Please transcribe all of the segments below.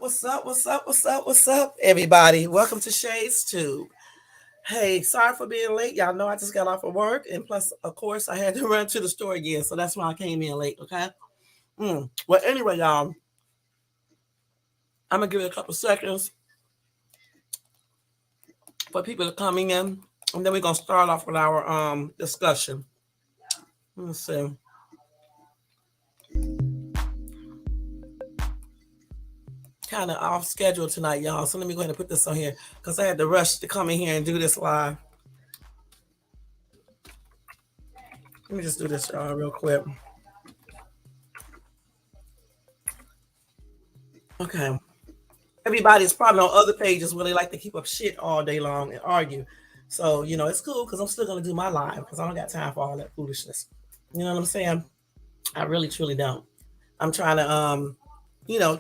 What's up, everybody? Welcome to Shades Tube. Hey, sorry for being late. Y'all know I just got off of work, and plus, of course, I had to run to the store again, so that's why I came in late. Okay. Well, anyway, y'all, I'm gonna give it a couple seconds for people to come in, and then we're gonna start off with our discussion. Let's see. Kind of off schedule tonight, y'all. So let me go ahead and put this on here because I had to rush to come in here and do this live. Let me just do this real quick. Okay. Everybody's probably on other pages where they like to keep up shit all day long and argue. So, it's cool because I'm still going to do my live because I don't got time for all that foolishness. You know what I'm saying? I really, truly don't. I'm trying to, you know,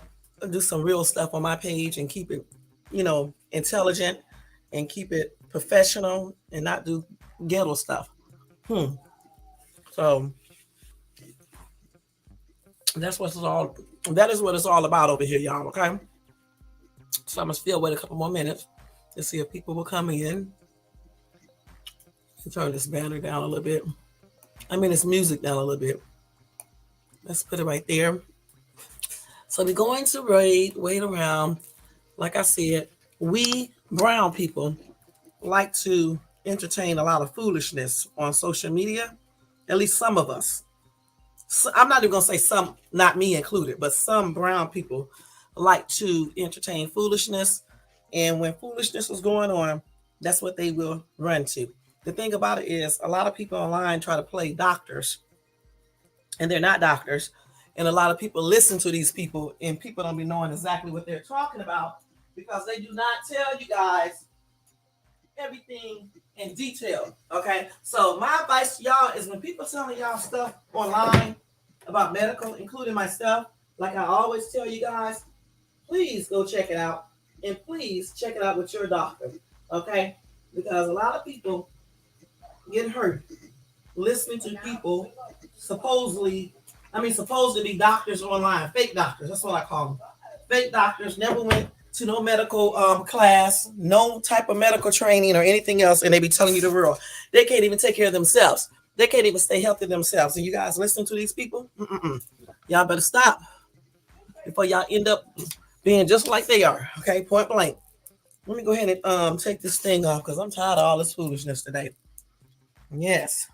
do some real stuff on my page and keep it, intelligent and keep it professional and not do ghetto stuff. So that is what it's all about over here, y'all, okay? So I must still wait a couple more minutes to see if people will come in. Turn this banner down a little bit. This music down a little bit. Let's put it right there. So we're going to wait around. Like I said, we brown people like to entertain a lot of foolishness on social media. At least some of us. So I'm not even going to say some, not me included, but some brown people like to entertain foolishness. And when foolishness is going on, that's what they will run to. The thing about it is a lot of people online try to play doctors, and they're not doctors. And a lot of people listen to these people, and people don't be knowing exactly what they're talking about because they do not tell you guys everything in detail. Okay. So my advice to y'all is when people telling y'all stuff online about medical, including myself, like I always tell you guys, please go check it out. And please check it out with your doctor. Okay? Because a lot of people get hurt listening to people supposed to be doctors online, fake doctors. That's what I call them. Fake doctors never went to no medical class, no type of medical training or anything else, and they be telling you the real. They can't even take care of themselves. They can't even stay healthy themselves. And you guys listen to these people? Y'all better stop before y'all end up being just like they are. Okay, point blank. Let me go ahead and take this thing off because I'm tired of all this foolishness today. Yes.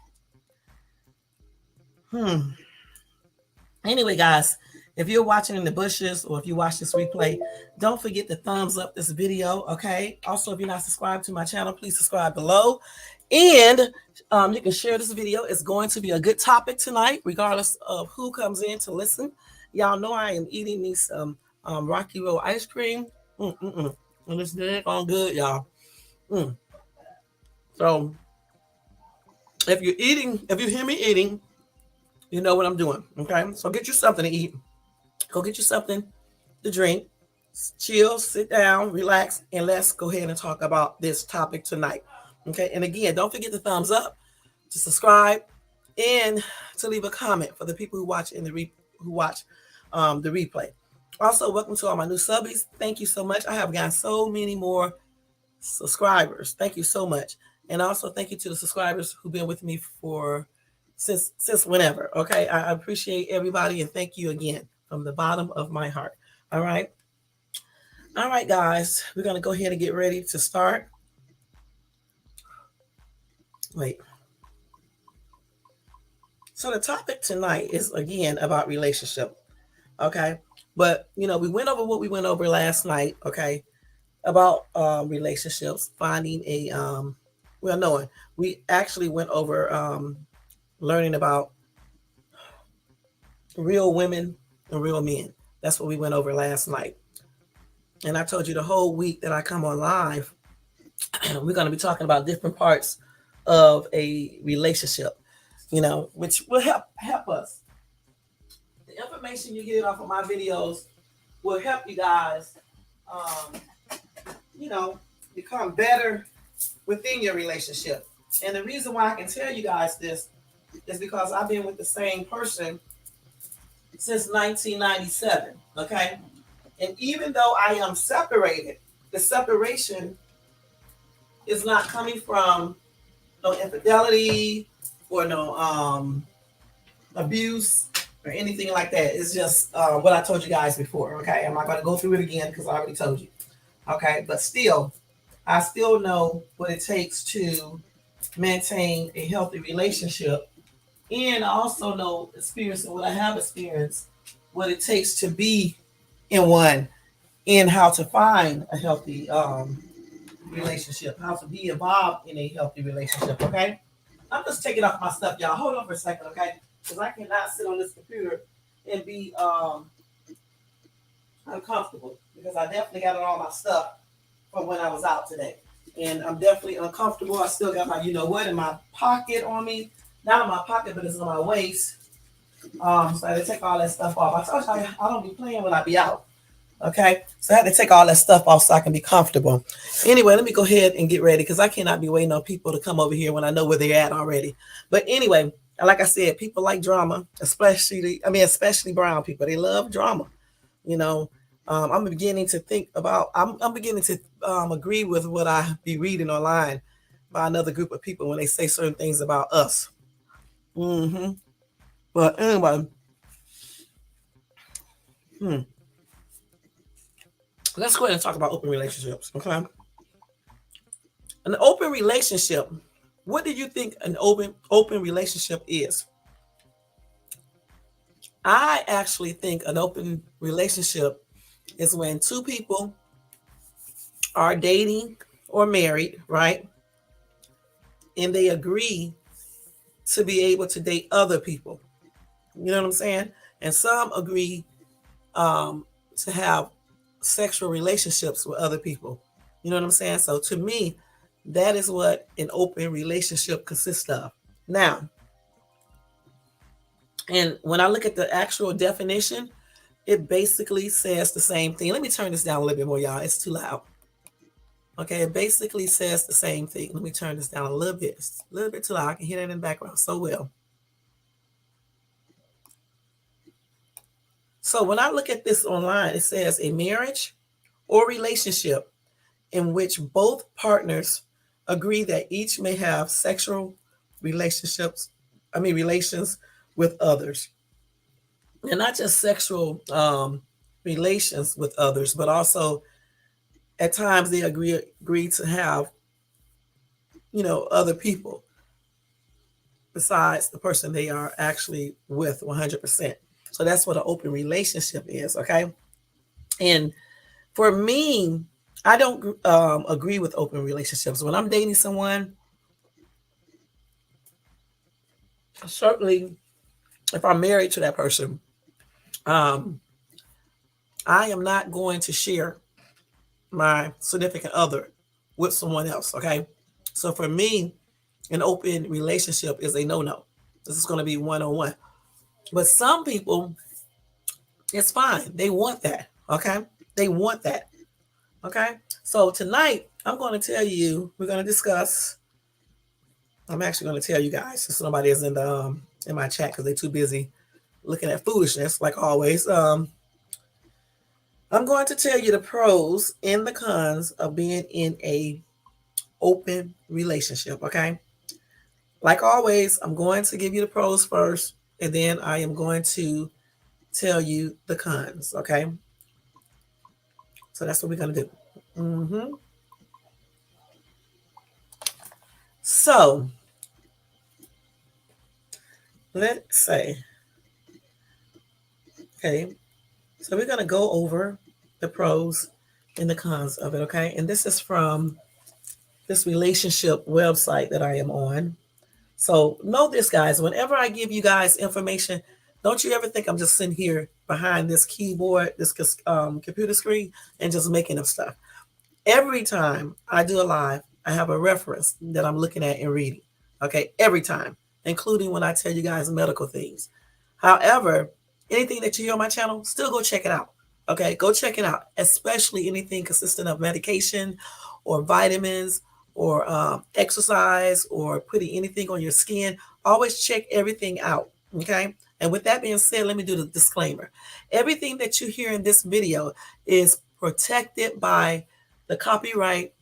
Anyway, guys, if you're watching in the bushes or if you watch this replay, don't forget to thumbs up this video, okay? Also, if you're not subscribed to my channel, please subscribe below. And you can share this video. It's going to be a good topic tonight, regardless of who comes in to listen. Y'all know I am eating me some Rocky Road ice cream. And it's on good, y'all. So if you hear me eating, you know what I'm doing, okay? So get you something to eat. Go get you something to drink. Chill, sit down, relax, and let's go ahead and talk about this topic tonight, okay? And again, don't forget to thumbs up, to subscribe, and to leave a comment for the people who watch the replay. Also, welcome to all my new subbies. Thank you so much. I have gotten so many more subscribers. Thank you so much. And also thank you to the subscribers who've been with me for since whenever. Okay. I appreciate everybody and thank you again from the bottom of my heart. All right. All right, guys. We're going to go ahead and get ready to start. Wait. So the topic tonight is again about relationship. Okay. But we went over what we went over last night, okay, about relationships, finding we actually went over learning about real women and real men. That's what we went over last night. And I told you the whole week that I come on live, we're going to be talking about different parts of a relationship, which will help us. The information you get off of my videos will help you guys, become better within your relationship. And the reason why I can tell you guys this is because I've been with the same person since 1997. Okay. And even though I am separated, the separation is not coming from no infidelity or no abuse or anything like that. It's just what I told you guys before. Okay, I'm not going to go through it again because I already told you. Okay, but still, I still know what it takes to maintain a healthy relationship, and I also know experience and what I have experienced, what it takes to be in one, and how to find a healthy relationship, how to be involved in a healthy relationship. Okay, I'm just taking off my stuff, y'all. Hold on for a second, okay? Because I cannot sit on this computer and be uncomfortable because I definitely got all my stuff from when I was out today. And I'm definitely uncomfortable. I still got my, you know what, in my pocket on me. Not in my pocket, but it's on my waist. So I had to take all that stuff off. I told you I don't be playing when I be out. Okay. So I had to take all that stuff off so I can be comfortable. Anyway, let me go ahead and get ready because I cannot be waiting on people to come over here when I know where they're at already. But anyway, like I said, people like drama, especially brown people. They love drama. You know, I'm beginning to think about, I'm beginning to agree with what I be reading online by another group of people when they say certain things about us. Mm-hmm. But anyway, hmm, let's go ahead and talk about open relationships. Okay. An open relationship. What do you think an open relationship is? I actually think an open relationship is when two people are dating or married, right? And they agree to be able to date other people. You know what I'm saying? And some agree to have sexual relationships with other people. You know what I'm saying? So to me, that is what an open relationship consists of. Now, and when I look at the actual definition, it basically says the same thing. Let me turn this down a little bit more, y'all. It's too loud. Okay, it basically says the same thing. Let me turn this down a little bit. It's a little bit too loud. I can hear that in the background so well. So when I look at this online, it says a marriage or relationship in which both partners agree that each may have sexual relationships, relations with others. And not just sexual relations with others, but also at times they agree to have, other people besides the person they are actually with 100%. So that's what an open relationship is, okay? And for me, I don't agree with open relationships. When I'm dating someone, certainly if I'm married to that person, um, I am not going to share my significant other with someone else, okay? So for me, an open relationship is a no-no. This is going to be one-on-one. But some people, it's fine. They want that, okay? They want that, okay? So tonight, I'm going to tell you, we're going to discuss, I'm actually going to tell you guys, since nobody is in my chat because they're too busy looking at foolishness, like always. I'm going to tell you the pros and the cons of being in a open relationship, okay? Like always, I'm going to give you the pros first, and then I am going to tell you the cons, okay? So that's what we're going to do. Mm-hmm. So, let's say, okay, so we're going to go over the pros and the cons of it, okay? And this is from this relationship website that I am on. So know this, guys, whenever I give you guys information, don't you ever think I'm just sitting here behind this keyboard, this computer screen, and just making up stuff. Every time I do a live, I have a reference that I'm looking at and reading. Okay, every time, including when I tell you guys medical things. However, anything that you hear on my channel, still go check it out. Okay, go check it out, especially anything consistent of medication or vitamins or exercise or putting anything on your skin. Always check everything out. Okay, And with that being said, let me do the disclaimer. Everything that you hear in this video is protected by the Copyright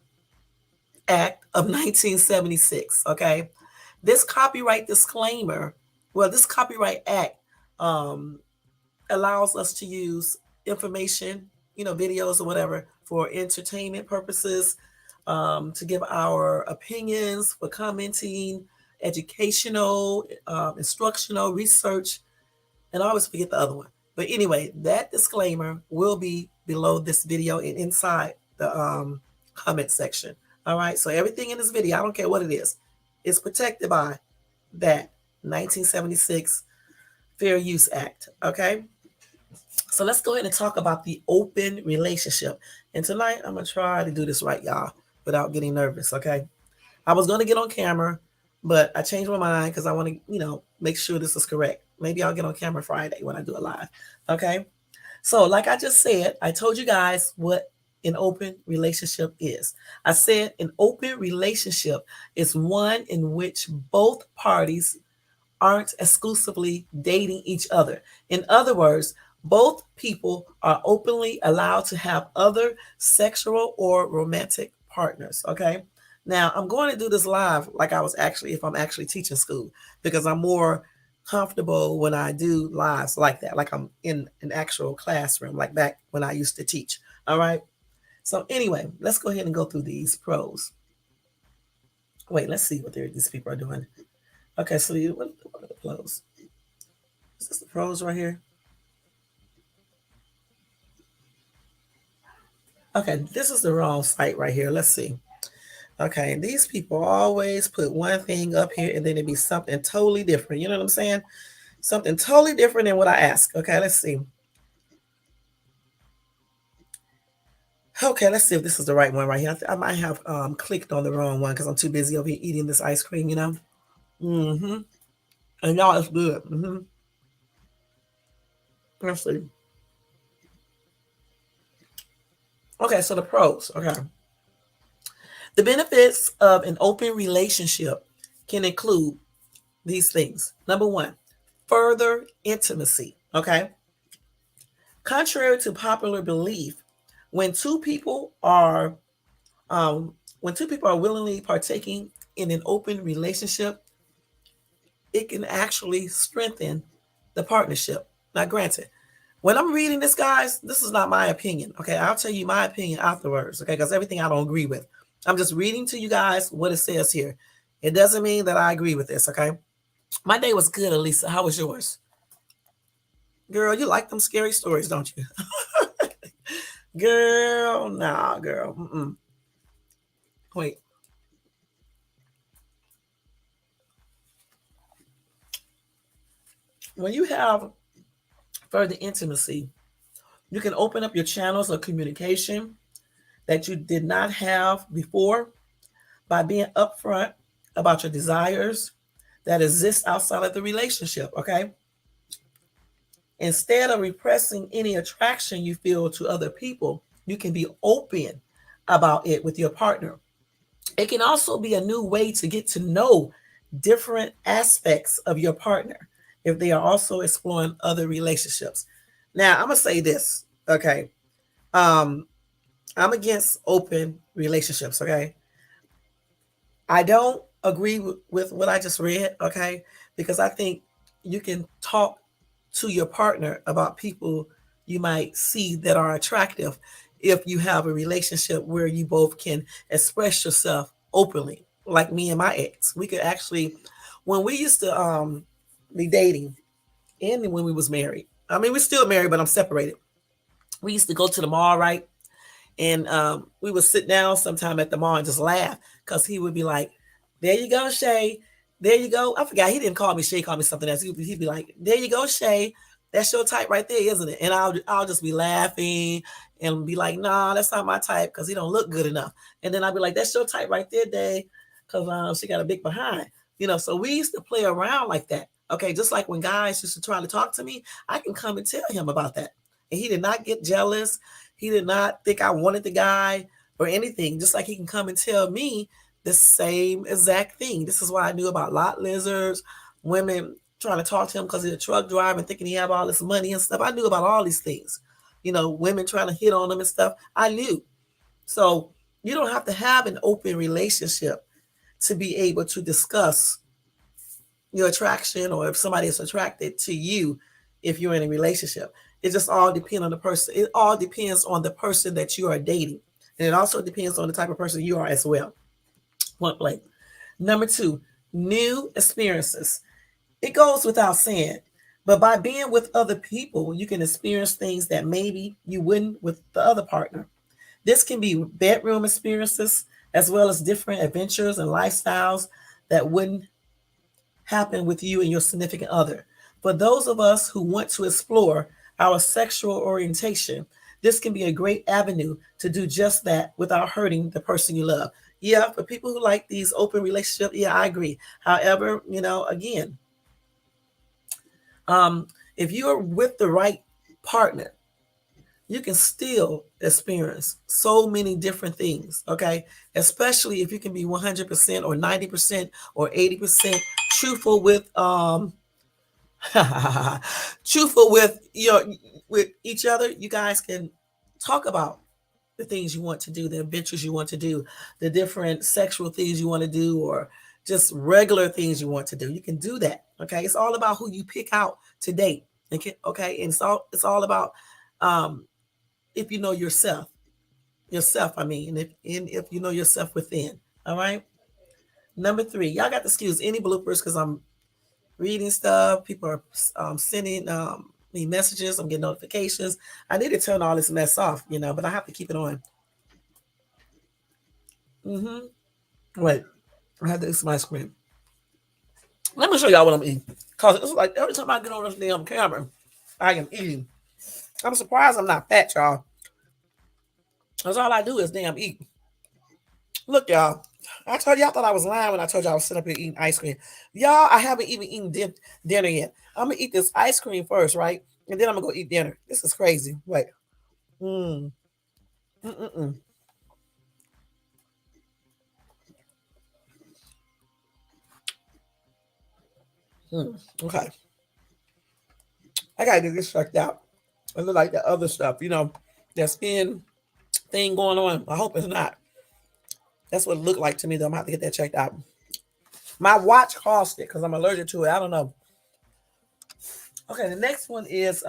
Act of 1976. Okay. This copyright disclaimer, well, this Copyright Act um, allows us to use information, videos or whatever for entertainment purposes, to give our opinions, for commenting, educational, instructional, research, and I always forget the other one. But anyway, that disclaimer will be below this video and inside the comment section. All right. So everything in this video, I don't care what it is protected by that 1976 Fair Use Act. Okay. So let's go ahead and talk about the open relationship. And tonight I'm going to try to do this right, y'all, without getting nervous. Okay. I was going to get on camera, but I changed my mind because I want to, make sure this is correct. Maybe I'll get on camera Friday when I do a live. Okay. So like I just said, I told you guys what an open relationship is. I said an open relationship is one in which both parties aren't exclusively dating each other. In other words, both people are openly allowed to have other sexual or romantic partners. Okay. Now I'm going to do this live like I was actually, if I'm actually teaching school, because I'm more comfortable when I do lives like that, like I'm in an actual classroom, like back when I used to teach. All right. So anyway, let's go ahead and go through these pros. Wait, let's see what these people are doing. Okay, so what are the pros? Is this the pros right here? Okay, this is the wrong site right here. Let's see. Okay, these people always put one thing up here and then it'd be something totally different. You know what I'm saying? Something totally different than what I asked. Okay, let's see. Okay, let's see if this is the right one right here. I might have clicked on the wrong one because I'm too busy over here eating this ice cream, Mm-hmm. And y'all, it's good. Mm-hmm. Let's see. Okay, so the pros. Okay. The benefits of an open relationship can include these things. Number one, further intimacy. Okay. Contrary to popular belief, when two people are willingly partaking in an open relationship, it can actually strengthen the partnership. Now, granted, when I'm reading this, guys, this is not my opinion. Okay, I'll tell you my opinion afterwards. Okay, because everything I don't agree with. I'm just reading to you guys what it says here. It doesn't mean that I agree with this. Okay, my day was good, Elisa. How was yours? Girl, you like them scary stories, don't you? Girl, nah, girl. Mm-mm. Wait. When you have further intimacy, you can open up your channels of communication that you did not have before by being upfront about your desires that exist outside of the relationship. Okay. Instead of repressing any attraction you feel to other people, you can be open about it with your partner. It can also be a new way to get to know different aspects of your partner if they are also exploring other relationships. Now, I'm going to say this, okay? I'm against open relationships, okay? I don't agree with what I just read, okay? Because I think you can talk to your partner about people you might see that are attractive if you have a relationship where you both can express yourself openly. Like me and my ex, we could actually, when we used to be dating and when we was married, I mean, we're still married, but I'm separated. We used to go to the mall, right? And we would sit down sometime at the mall and just laugh because he would be like, there you go, Shay. There you go. I forgot. He didn't call me Shay. He called me something else. He'd be like, there you go, Shay. That's your type right there, isn't it? And I'll just be laughing and be like, nah, that's not my type because he don't look good enough. And then I'll be like, that's your type right there, Day, because she got a big behind. So we used to play around like that. Okay, just like when guys used to try to talk to me, I can come and tell him about that. And he did not get jealous. He did not think I wanted the guy or anything, just like he can come and tell me the same exact thing. This is why I knew about lot lizards, women trying to talk to him because he's a truck driver and thinking he have all this money and stuff. I knew about all these things. Women trying to hit on him and stuff. I knew. So you don't have to have an open relationship to be able to discuss your attraction or if somebody is attracted to you if you're in a relationship. It just all depends on the person. It all depends on the person that you are dating. And it also depends on the type of person you are as well. Point blank. Number 2, new experiences. It goes without saying, but by being with other people, you can experience things that maybe you wouldn't with the other partner. This can be bedroom experiences as well as different adventures and lifestyles that wouldn't happen with you and your significant other. For those of us who want to explore our sexual orientation, this can be a great avenue to do just that without hurting the person you love. Yeah, for people who like these open relationships, yeah, I agree. However, again, if you're with the right partner, you can still experience so many different things, okay? Especially if you can be 100% or 90% or 80% truthful with truthful with each other. You guys can talk about the things you want to do, the adventures you want to do, the different sexual things you want to do, or just regular things you want to do. You can do that. Okay. It's all about who you pick out to date. Okay. And it's all about if you know yourself. I mean, if you know yourself within. All right. Number 3, y'all got to excuse any bloopers because I'm reading stuff. People are sending me messages. I'm getting notifications. I need to turn all this mess off, but I have to keep it on. Wait, I have to eat my ice cream. Let me show y'all what I'm eating. Because it's like every time I get on this damn camera, I am eating. I'm surprised I'm not fat, y'all. That's all I do is damn eat. Look, y'all. I told y'all I thought I was lying when I told y'all I was sitting up here eating ice cream. Y'all, I haven't even eaten dinner yet. I'm going to eat this ice cream first, right? And then I'm going to go eat dinner. This is crazy. Wait. Mm. Mm-mm-mm. Okay. I got to get this checked out. It look like the other stuff, that skin thing going on. I hope it's not. That's what it looked like to me, though. I'm going to have to get that checked out. My watch cost it because I'm allergic to it. I don't know. Okay, the next one is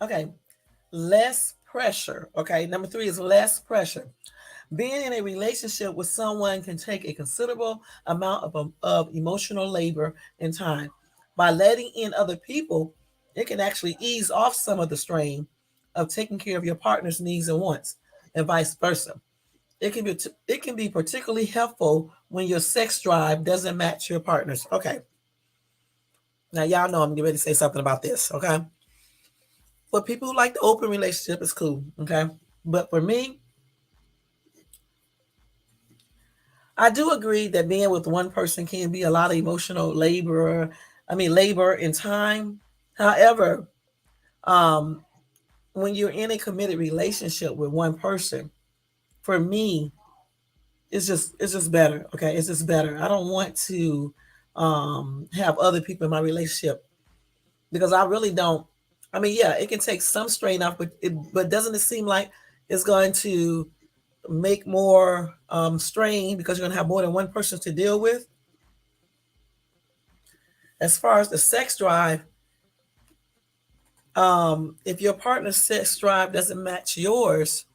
okay, less pressure. Okay, number 3 is less pressure. Being in a relationship with someone can take a considerable amount of emotional labor and time. By letting in other people, it can actually ease off some of the strain of taking care of your partner's needs and wants, and vice versa. It can be particularly helpful when your sex drive doesn't match your partner's. Okay. Now y'all know I'm getting ready to say something about this. Okay. For people who like the open relationship, it's cool. Okay. But for me, I do agree that being with one person can be a lot of emotional labor. Labor and time. However, um, when you're in a committed relationship with one person, for me, it's just better. Okay, it's just better. I don't want to have other people in my relationship because I really don't. Yeah, it can take some strain off, but doesn't it seem like it's going to make more strain because you're going to have more than one person to deal with? As far as the sex drive, if your partner's sex drive doesn't match yours,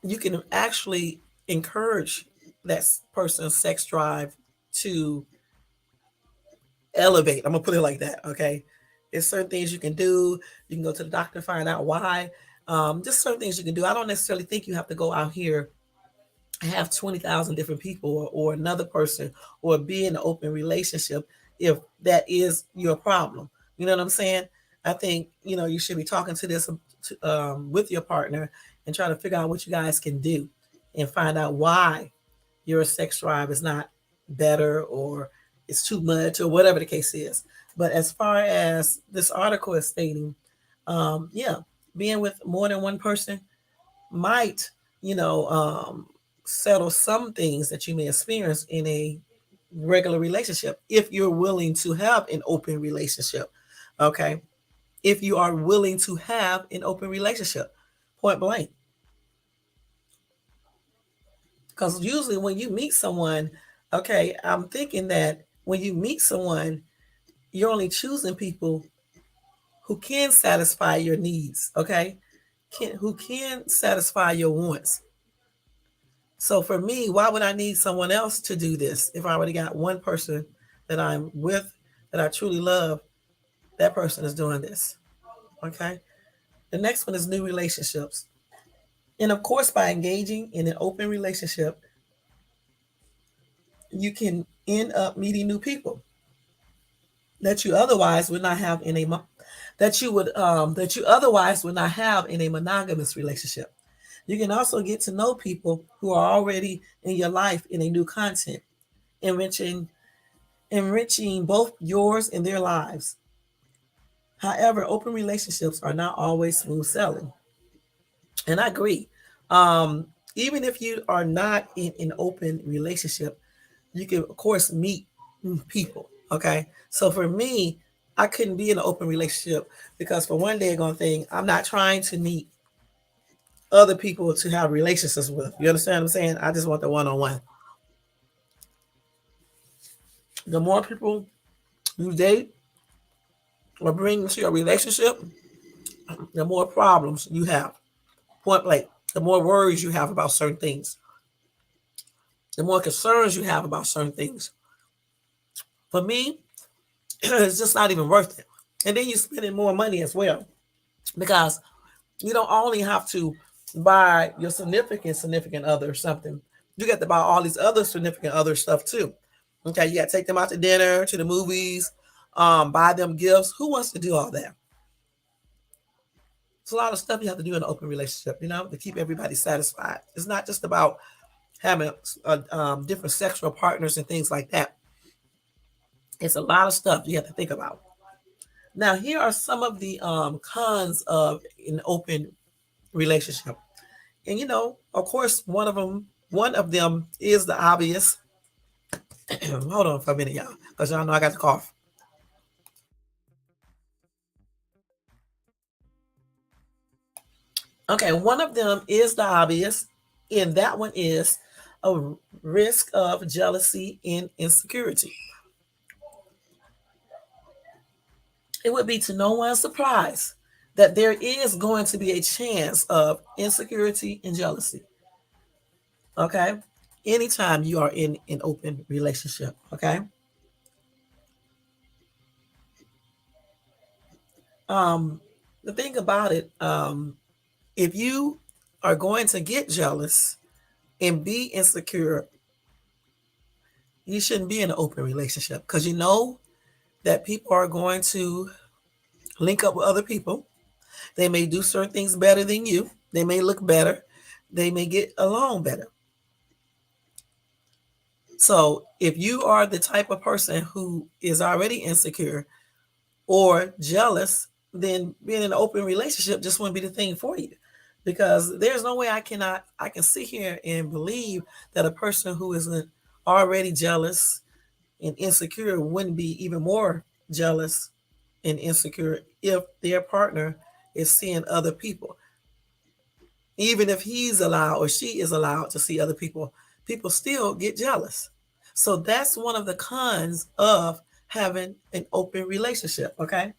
you can actually encourage that person's sex drive to elevate. I'm gonna put it like that. Okay, there's certain things you can do. You can go to the doctor, find out why. Just certain things you can do. I don't necessarily think you have to go out here and have 20,000 different people or another person or be in an open relationship if that is your problem. You know what I'm saying? I think you should be talking to this with your partner and try to figure out what you guys can do and find out why your sex drive is not better or it's too much or whatever the case is. But as far as this article is stating, yeah, being with more than one person might, you know, settle some things that you may experience in a regular relationship if you're willing to have an open relationship. Okay. If you are willing to have an open relationship, point blank. Because usually when you meet someone, okay, I'm thinking that when you meet someone, you're only choosing people who can satisfy your needs, okay? Who can satisfy your wants. So for me, why would I need someone else to do this if I already got one person that I'm with that I truly love? That person is doing this, okay? The next one is new relationships. And of course, by engaging in an open relationship, you can end up meeting new people that you otherwise would not have in a that you otherwise would not have in a monogamous relationship. You can also get to know people who are already in your life in a new content, enriching both yours and their lives. However, open relationships are not always smooth sailing, and I agree. Um, Even if you are not in an open relationship, you can of course meet people. Okay, so for me, I couldn't be in an open relationship because for one daggone thing, I'm not trying to meet other people to have relationships with. You understand what I'm saying? I just want the one on one. The more people you date or bring into your relationship, the more problems you have. Point blank. The more worries you have about certain things, the more concerns you have about certain things. For me, it's just not even worth it. And then you're spending more money as well because you don't only have to buy your significant other something. You got to buy all these other significant other stuff too. Okay, you got to take them out to dinner, to the movies, buy them gifts. Who wants to do all that? It's a lot of stuff you have to do in an open relationship, to keep everybody satisfied. It's not just about having different sexual partners and things like that. It's a lot of stuff you have to think about. Now, here are some of the cons of an open relationship. And of course, one of them is the obvious. Hold on for a minute, y'all, because y'all know I got the cough. Okay, one of them is the obvious, and that one is a risk of jealousy and insecurity. It would be to no one's surprise that there is going to be a chance of insecurity and jealousy. Okay, anytime you are in an open relationship. Okay, um, the thing about it, if you are going to get jealous and be insecure, you shouldn't be in an open relationship because you know that people are going to link up with other people. They may do certain things better than you. They may look better. They may get along better. So if you are the type of person who is already insecure or jealous, then being in an open relationship just wouldn't be the thing for you. Because there's no way I can sit here and believe that a person who isn't already jealous and insecure wouldn't be even more jealous and insecure if their partner is seeing other people. Even if he's allowed or she is allowed to see other people, people still get jealous. So that's one of the cons of having an open relationship, okay?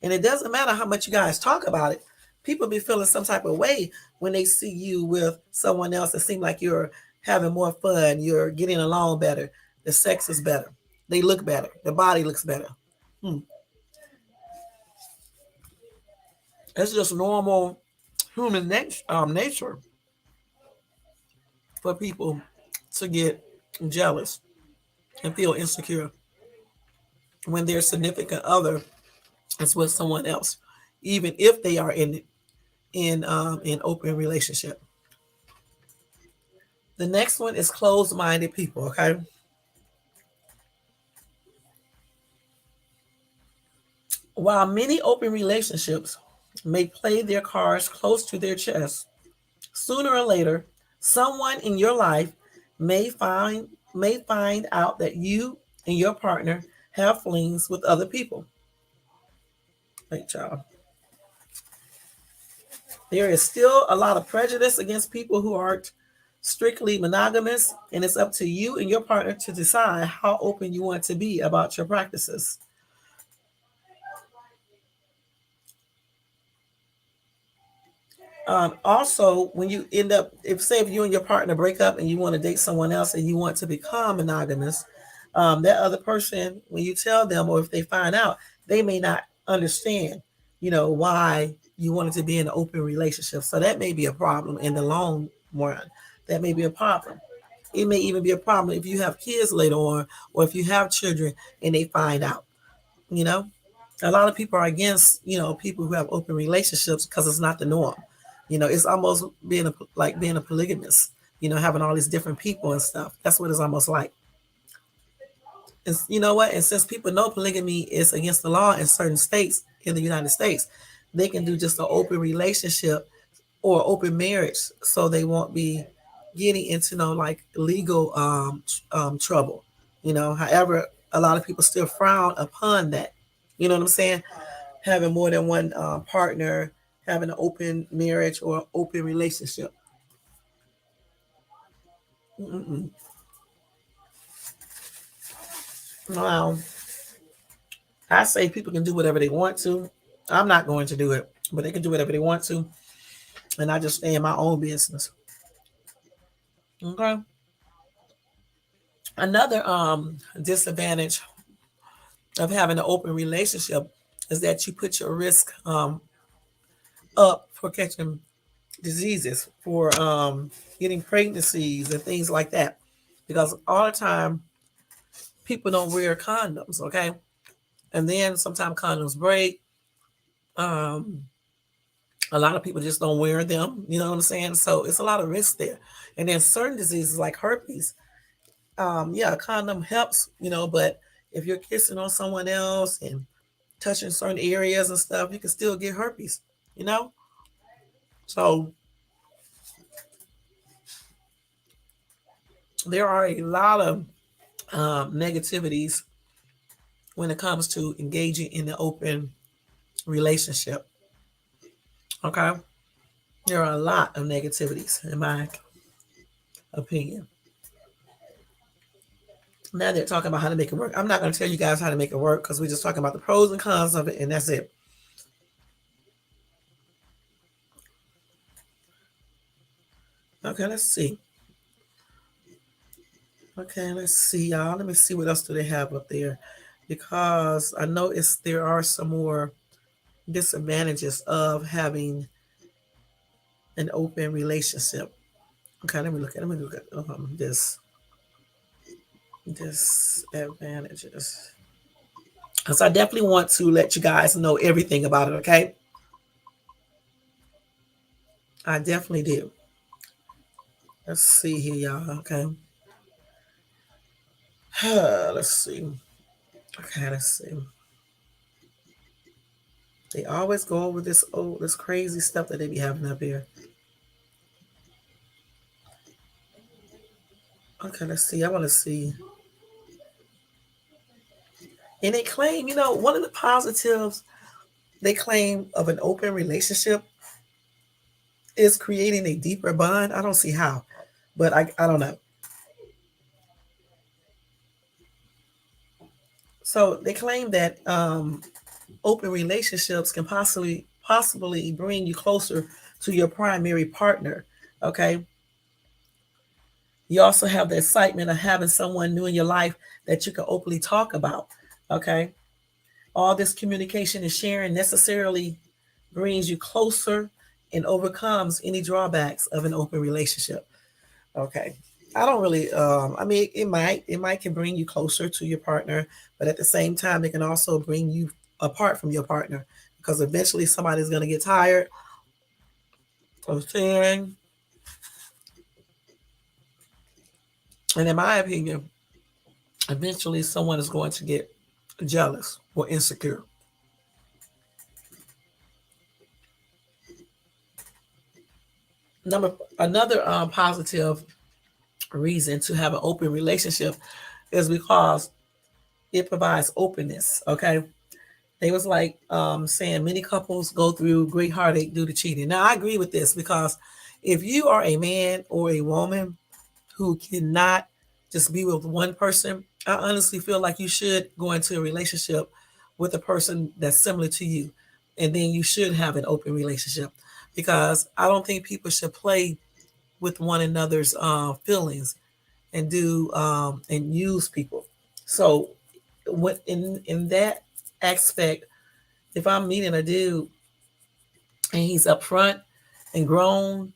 And it doesn't matter how much you guys talk about it. People be feeling some type of way when they see you with someone else. It seems like you're having more fun, you're getting along better, the sex is better, they look better, the body looks better. Hmm. It's just normal human nature for people to get jealous and feel insecure when their significant other is with someone else, even if they are in open relationship. The next one is closed-minded people. Okay, while many open relationships may play their cards close to their chest. Sooner or later, someone in your life may find may find out that you and your partner have flings with other people. Wait, y'all. There is still a lot of prejudice against people who aren't strictly monogamous, and it's up to you and your partner to decide how open you want to be about your practices. Also, when you end up, if you and your partner break up and you want to date someone else and you want to become monogamous, that other person, when you tell them or if they find out, they may not understand, why you wanted to be in an open relationship. So that may be a problem in the long run. That may be a problem. It may even be a problem if you have kids later on or if you have children and they find out, you know. A lot of people are against, people who have open relationships because it's not the norm. It's almost being a polygamist, having all these different people and stuff. That's what it's almost like. And you know what? And since people know polygamy is against the law in certain states in the United States, they can do just an open relationship or open marriage so they won't be getting into no like legal trouble. However, a lot of people still frown upon that. You know what I'm saying? Having more than one partner, having an open marriage or open relationship. Mm-mm. Wow. I say people can do whatever they want to. I'm not going to do it, but they can do whatever they want to, and I just stay in my own business. Okay. Another disadvantage of having an open relationship is that you put your risk up for catching diseases, for getting pregnancies and things like that, because all the time people don't wear condoms. Okay, and then sometimes condoms break. Um, a lot of people just don't wear them. You know what I'm saying? So it's a lot of risk there. And then certain diseases like herpes, yeah, a condom helps, but if you're kissing on someone else and touching certain areas and stuff, you can still get herpes, you know? So there are a lot of negativities when it comes to engaging in the open relationship. Okay? There are a lot of negativities, in my opinion. Now they're talking about how to make it work. I'm not going to tell you guys how to make it work because we're just talking about the pros and cons of it, and that's it. Okay, let's see. Okay, let's see, y'all. Let me see what else do they have up there, because I noticed there are some more disadvantages of having an open relationship. Okay, let me look at this disadvantages. So I definitely want to let you guys know everything about it. Okay, I definitely do. Let's see here, y'all. Okay, let's see. Okay, let's see. They always go over this crazy stuff that they be having up here. Okay, let's see. I want to see. And they claim, one of the positives they claim of an open relationship is creating a deeper bond. I don't see how, but I don't know. So they claim that open relationships can possibly bring you closer to your primary partner. Okay. You also have the excitement of having someone new in your life that you can openly talk about. Okay. All this communication and sharing necessarily brings you closer and overcomes any drawbacks of an open relationship. Okay. I don't really I mean it might can bring you closer to your partner, but at the same time it can also bring you apart from your partner because eventually somebody's going to get tired of sharing, and in my opinion eventually someone is going to get jealous or insecure. Another positive reason to have an open relationship is because it provides openness. Okay, they was like saying many couples go through great heartache due to cheating. Now I agree with this because if you are a man or a woman who cannot just be with one person, I honestly feel like you should go into a relationship with a person that's similar to you, and then you should have an open relationship because I don't think people should play with one another's feelings and do and use people. So, what in that aspect, if I'm meeting a dude and he's upfront and grown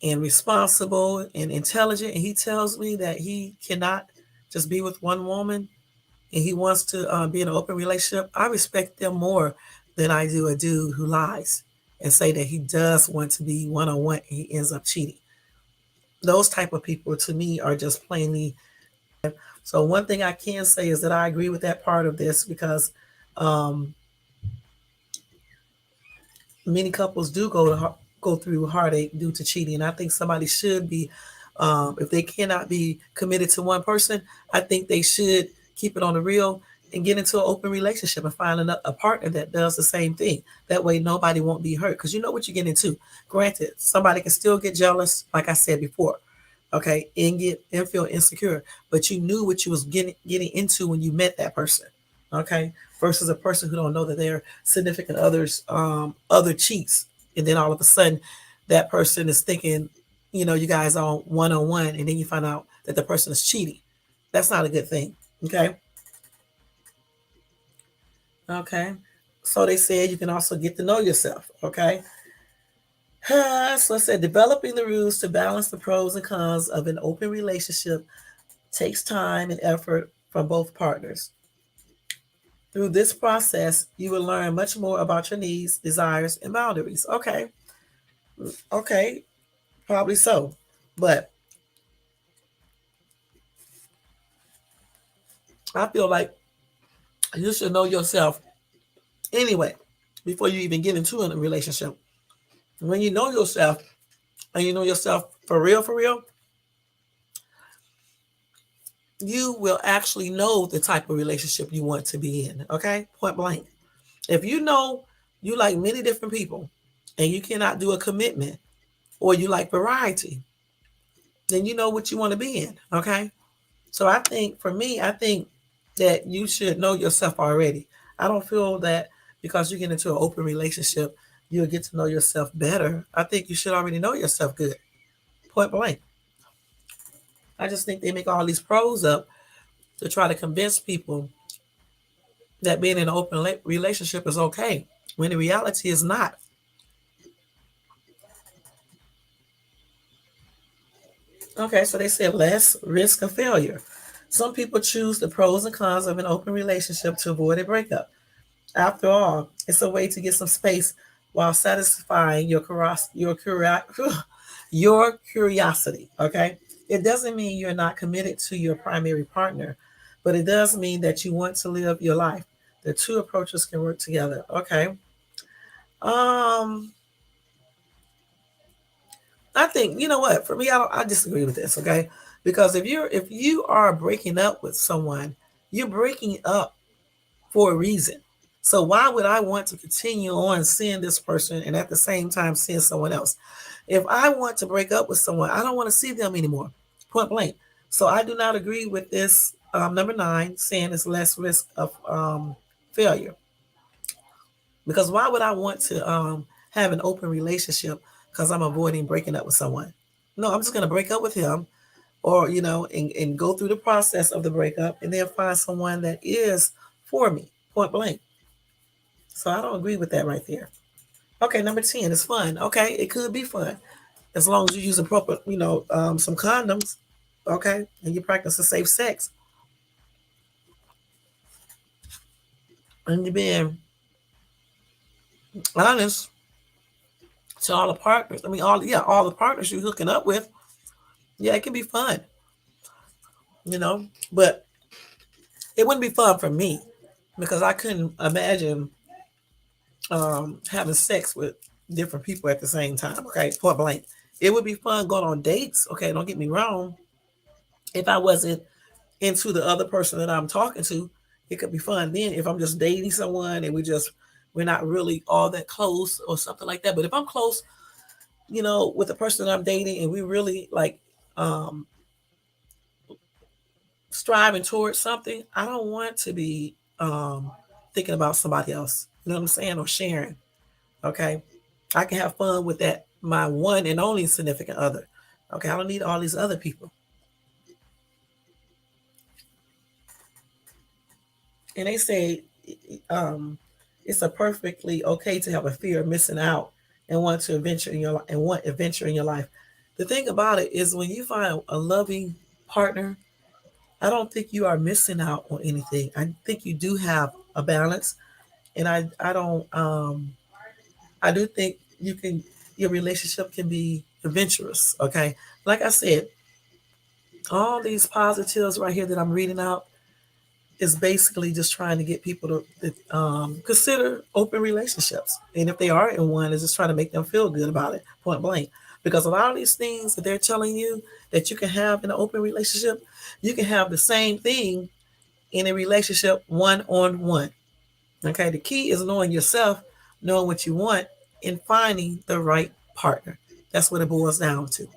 and responsible and intelligent, and he tells me that he cannot just be with one woman and he wants to be in an open relationship, I respect them more than I do a dude who lies and say that he does want to be one on one and he ends up cheating. Those type of people to me are just plainly. So one thing I can say is that I agree with that part of this because um, many couples do go through heartache due to cheating. And I think somebody should be, if they cannot be committed to one person, I think they should keep it on the real and get into an open relationship and find a partner that does the same thing. That way, nobody won't be hurt because you know what you get into. Granted, somebody can still get jealous, like I said before, okay, and feel insecure, but you knew what you was getting into when you met that person, okay, versus a person who don't know that their significant others other cheats, and then all of a sudden that person is thinking, you guys are on one, and then you find out that the person is cheating. That's not a good thing. Okay. Okay. So they said you can also get to know yourself. Okay. So I said developing the rules to balance the pros and cons of an open relationship takes time and effort from both partners. Through this process, you will learn much more about your needs, desires, and boundaries. Okay, okay, probably so. But I feel like you should know yourself anyway before you even get into a relationship. When you know yourself and you know yourself for real, you will actually know the type of relationship you want to be in. Okay, point blank. If you know you like many different people and you cannot do a commitment or you like variety, then you know what you want to be in. Okay. So I think for me, I think that you should know yourself already. I don't feel that because you get into an open relationship, you'll get to know yourself better. I think you should already know yourself good. Point blank. I just think they make all these pros up to try to convince people that being in an open relationship is okay, when the reality is not. Okay, so they said less risk of failure. Some people choose the pros and cons of an open relationship to avoid a breakup. After all, it's a way to get some space while satisfying your curiosity. Okay, it doesn't mean you're not committed to your primary partner, but it does mean that you want to live your life. The two approaches can work together. Okay. Um, I think you know what. For me, I disagree with this. Okay, because if you are breaking up with someone, you're breaking up for a reason. So why would I want to continue on seeing this person and at the same time seeing someone else? If I want to break up with someone, I don't want to see them anymore. Point blank. So I do not agree with this number 9 saying it's less risk of failure. Because why would I want to have an open relationship because I'm avoiding breaking up with someone? No, I'm just going to break up with him or, and go through the process of the breakup and then find someone that is for me, point blank. So I don't agree with that right there. Okay, number 10 is fun. Okay, it could be fun as long as you use proper, some condoms. Okay, and you practice a safe sex and you're being honest to all the partners. I mean, all the partners you're hooking up with. Yeah, it can be fun, but it wouldn't be fun for me because I couldn't imagine having sex with different people at the same time. Okay, point blank, It would be fun going on dates. Okay, don't get me wrong. If I wasn't into the other person that I'm talking to, it could be fun. Then if I'm just dating someone and we're not really all that close or something like that. But if I'm close, with the person that I'm dating and we really like um striving towards something, I don't want to be thinking about somebody else. You know what I'm saying? Or sharing. Okay. I can have fun with that, my one and only significant other. Okay. I don't need all these other people. And they say um, it's a perfectly okay to have a fear of missing out and want to adventure in your and want adventure in your life. The thing about it is when you find a loving partner, I don't think you are missing out on anything. I think you do have a balance, and I don't I do think your relationship can be adventurous. Okay, like I said, all these positives right here that I'm reading out is basically just trying to get people to consider open relationships. And if they are in one, is just trying to make them feel good about it, point blank. Because a lot of these things that they're telling you that you can have in an open relationship, you can have the same thing in a relationship one on one. Okay, the key is knowing yourself, knowing what you want, and finding the right partner. That's what it boils down to.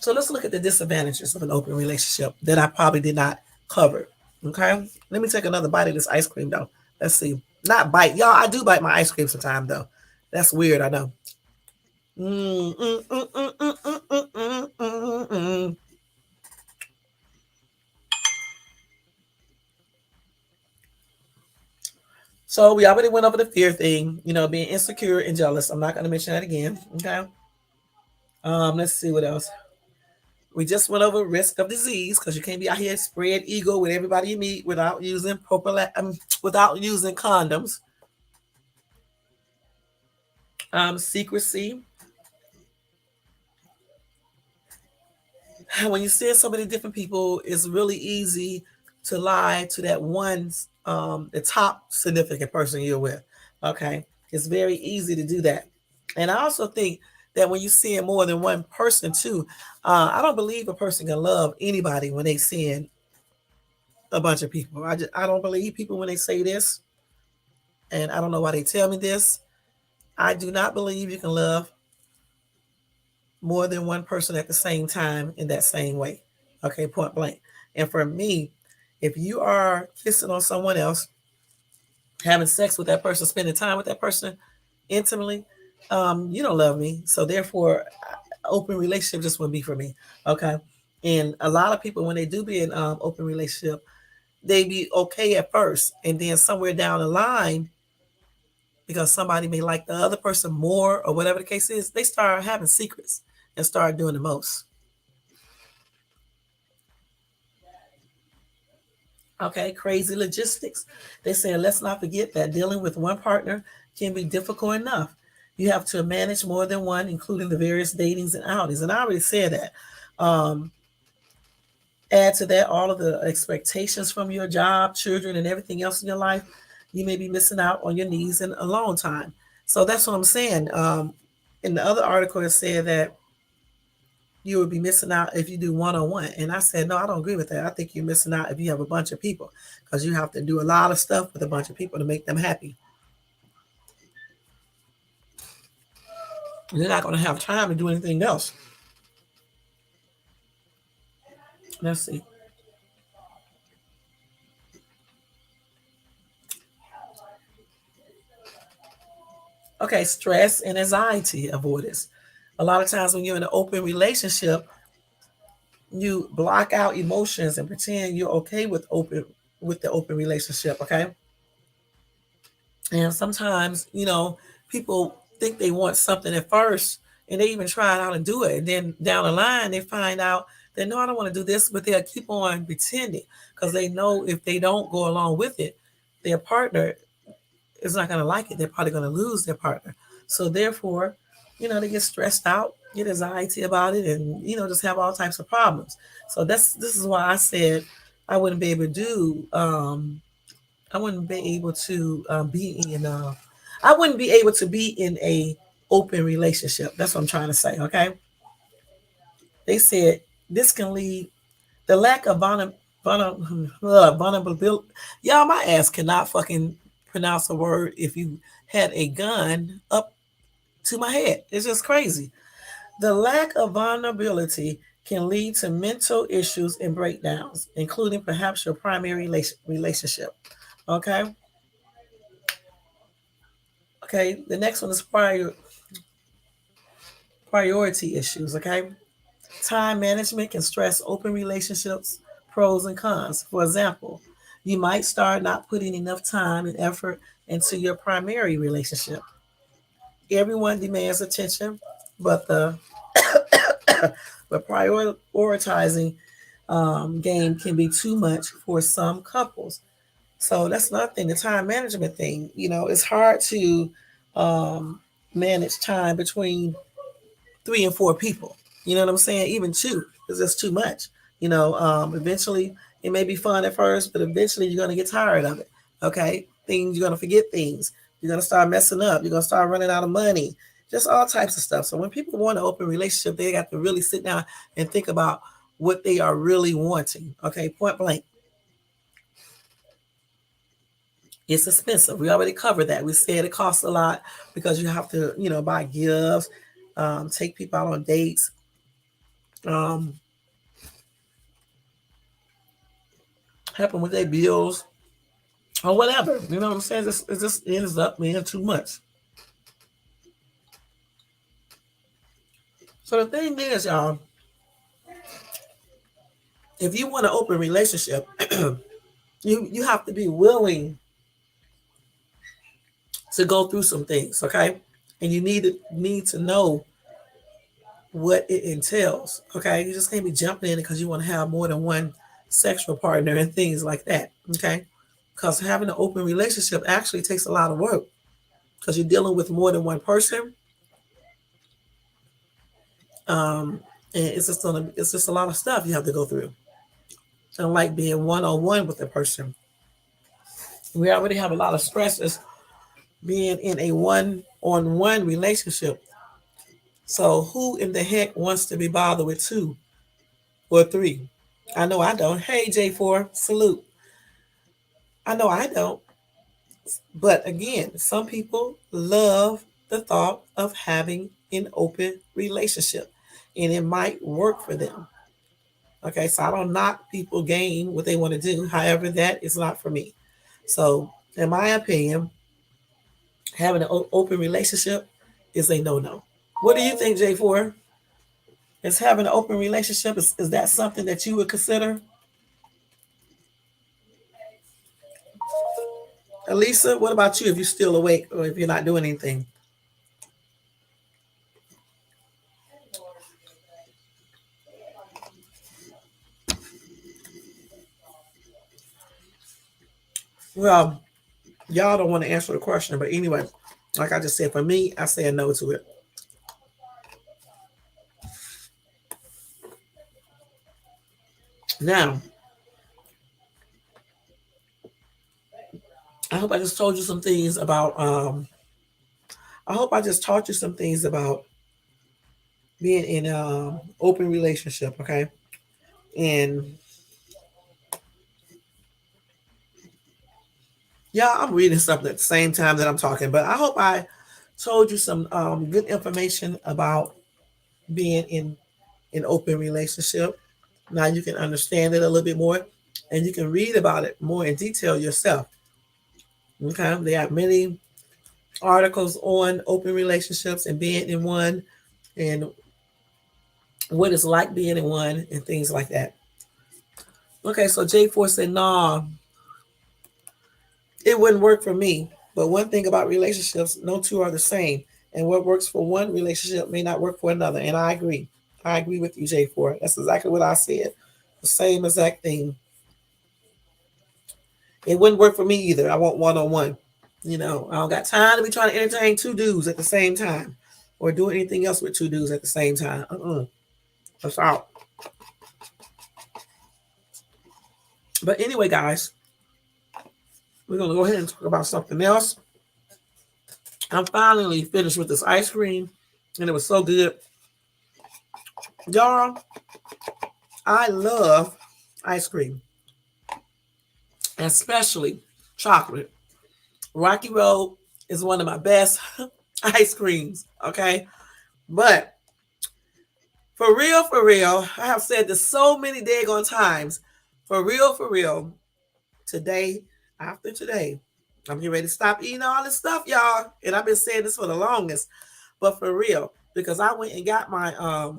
So let's look at the disadvantages of an open relationship that I probably did not cover. Okay. Let me take another bite of this ice cream though. Let's see. Not bite. Y'all, I do bite my ice cream sometimes though. That's weird, I know. Mm, mm, mm, mm, mm, mm, mm, mm, mm, mm. So we already went over the fear thing, being insecure and jealous. I'm not gonna mention that again. Okay. Let's see what else. We just went over risk of disease because you can't be out here spread ego with everybody you meet without using without using condoms. Secrecy. When you see so many different people, it's really easy to lie to that one, the top significant person you're with. Okay, it's very easy to do that. And I also think that when you see more than one person too, I don't believe a person can love anybody when they seeing a bunch of people. I don't believe people when they say this, and I don't know why they tell me this. I do not believe you can love more than one person at the same time in that same way. Okay, point blank. And for me, if you are kissing on someone else, having sex with that person, spending time with that person intimately, you don't love me. So therefore, open relationship just wouldn't be for me. Okay. And a lot of people, when they do be in open relationship, they be okay at first, and then somewhere down the line, because somebody may like the other person more or whatever the case is, they start having secrets and start doing the most. Okay, crazy logistics. They say let's not forget that dealing with one partner can be difficult enough. You have to manage more than one, including the various datings and outings. And I already said that. Um, Add to that all of the expectations from your job, children, and everything else in your life. You may be missing out on your needs in a long time. So that's what I'm saying. In the other article, it said that you would be missing out if you do one on one. And I said, no, I don't agree with that. I think you're missing out if you have a bunch of people because you have to do a lot of stuff with a bunch of people to make them happy. You're not going to have time to do anything else. Let's see. Okay, stress and anxiety avoidance. A lot of times when you're in an open relationship, you block out emotions and pretend you're okay with the open relationship. Okay, and sometimes people think they want something at first, and they even try out and do it, and then down the line they find out that no, I don't want to do this, but they'll keep on pretending because they know if they don't go along with it, their partner is not going to like it. They're probably going to lose their partner. So therefore, they get stressed out, get anxiety about it, and just have all types of problems. So this is why I said I wouldn't be able to do. I wouldn't be able to be in. I wouldn't be able to be in a open relationship. That's what I'm trying to say, okay? They said this can lead the lack of vulnerability. Y'all, my ass cannot fucking pronounce a word if you had a gun up to my head. It's just crazy. The lack of vulnerability can lead to mental issues and breakdowns, including perhaps your primary relationship. Okay. Okay. The next one is priority issues. Okay. Time management can stress open relationships, pros and cons. For example, you might start not putting enough time and effort into your primary relationship. Everyone demands attention, but the but prioritizing game can be too much for some couples. So that's another thing, the time management thing. You know, it's hard to um, manage time between 3 and 4 people. You know what I'm saying? Even two is just too much. Eventually it may be fun at first, but eventually you're gonna get tired of it. Okay, things you're gonna forget things. You're gonna start messing up. You're gonna start running out of money. Just all types of stuff. So when people want an open relationship, they got to really sit down and think about what they are really wanting. Okay, point blank. It's expensive. We already covered that. We said it costs a lot because you have to, buy gifts, take people out on dates, um, help them with their bills or whatever. You know what I'm saying? It just ends up being too much. So the thing is, y'all, if you want an open relationship, you have to be willing to go through some things, okay? And you need to know what it entails, okay? You just can't be jumping in it because you want to have more than one sexual partner and things like that, okay? Because having an open relationship actually takes a lot of work because you're dealing with more than one person. Um, and it's just a lot of stuff you have to go through. Unlike being one on one with a person, we already have a lot of stresses being in a one on one relationship. So who in the heck wants to be bothered with 2 or 3? I know I don't. Hey J4, salute. I know I don't. But again, some people love the thought of having an open relationship and it might work for them. Okay, so I don't knock people gain what they want to do. However, that is not for me. So, in my opinion, having an open relationship is a no-no. What do you think, J4? Is having an open relationship, is that something that you would consider? Elisa, what about you if you're still awake or if you're not doing anything? Well, y'all don't want to answer the question, but anyway, like I just said, for me, I say a no to it. Now, I hope I just told you some things about I hope I just taught you some things about being in an open relationship, okay? And yeah, I'm reading something at the same time that I'm talking, but I hope I told you some good information about being in an open relationship. Now you can understand it a little bit more and you can read about it more in detail yourself. Okay, they have many articles on open relationships and being in one and what it's like being in one and things like that. Okay, so J4 said, nah, it wouldn't work for me. But one thing about relationships, no two are the same. And what works for one relationship may not work for another. And I agree. I agree with you, J4. That's exactly what I said. The same exact thing. It wouldn't work for me either. I want one on one. I don't got time to be trying to entertain 2 dudes at the same time or do anything else with 2 dudes at the same time. That's out. But anyway, guys, we're going to go ahead and talk about something else. I'm finally finished with this ice cream, and it was so good. Y'all, I love ice cream, especially chocolate. Rocky Road is one of my best ice creams, okay? But for real, I have said this so many daggone times. For real, today, after today, I'm getting ready to stop eating all this stuff, y'all. And I've been saying this for the longest, but for real, because I went and got my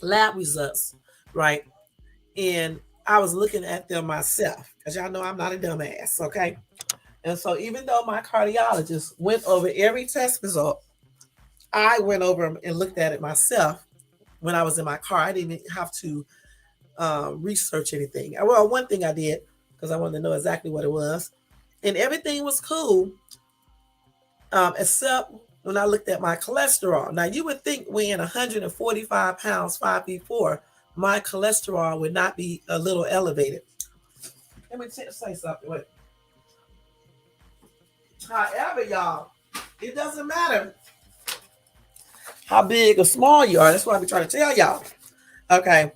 lab results, right? And I was looking at them myself, because y'all know I'm not a dumbass, okay? And so even though my cardiologist went over every test result, I went over 'em and looked at it myself when I was in my car. I didn't have to research anything. Well, one thing I did, because I wanted to know exactly what it was, and everything was cool, except when I looked at my cholesterol. Now, you would think weighing 145 pounds, 5 feet 4, my cholesterol would not be a little elevated. Let me say something. Wait. However, y'all, it doesn't matter how big or small you are. That's what I be trying to tell y'all. Okay.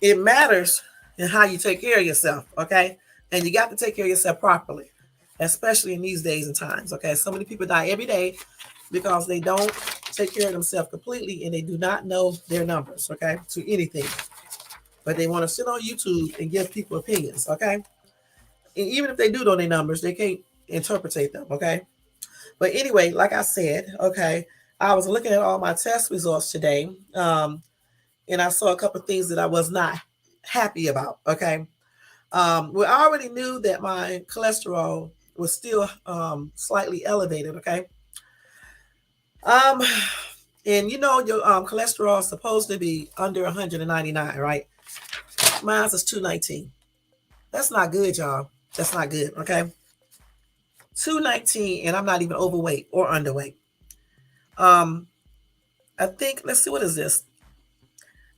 It matters in how you take care of yourself. Okay. And you got to take care of yourself properly, especially in these days and times. Okay. So many people die every day because they don't take care of themselves completely and they do not know their numbers. Okay. To anything. But they want to sit on YouTube and give people opinions. Okay. And even if they do know their numbers, they can't interpretate them. Okay. But anyway, like I said, okay, I was looking at all my test results today, and I saw a couple of things that I was not happy about. Okay, we already knew that my cholesterol was still slightly elevated. Okay, um, and you know your cholesterol is supposed to be under 199, right? Mine is 219. That's not good, y'all. That's not good. Okay, 219, and I'm not even overweight or underweight. Um, I think, let's see, what is this?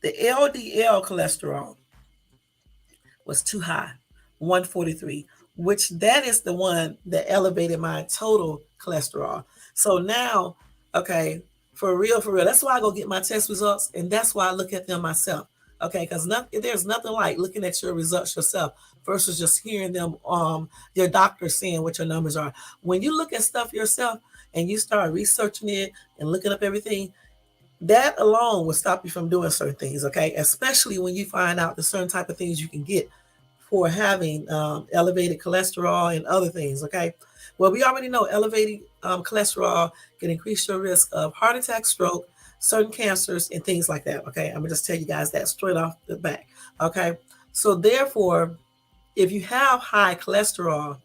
The LDL cholesterol was too high, 143, which that is the one that elevated my total cholesterol. So now, okay, for real, that's why I go get my test results, and that's why I look at them myself. Okay, because there's nothing like looking at your results yourself versus just hearing them, your doctor saying what your numbers are. When you look at stuff yourself and you start researching it and looking up everything, that alone will stop you from doing certain things, okay? Especially when you find out the certain type of things you can get for having elevated cholesterol and other things, okay? Well, we already know elevated cholesterol can increase your risk of heart attack, stroke, certain cancers, and things like that, okay? I'm gonna just tell you guys that straight off the back, okay? So therefore, if you have high cholesterol,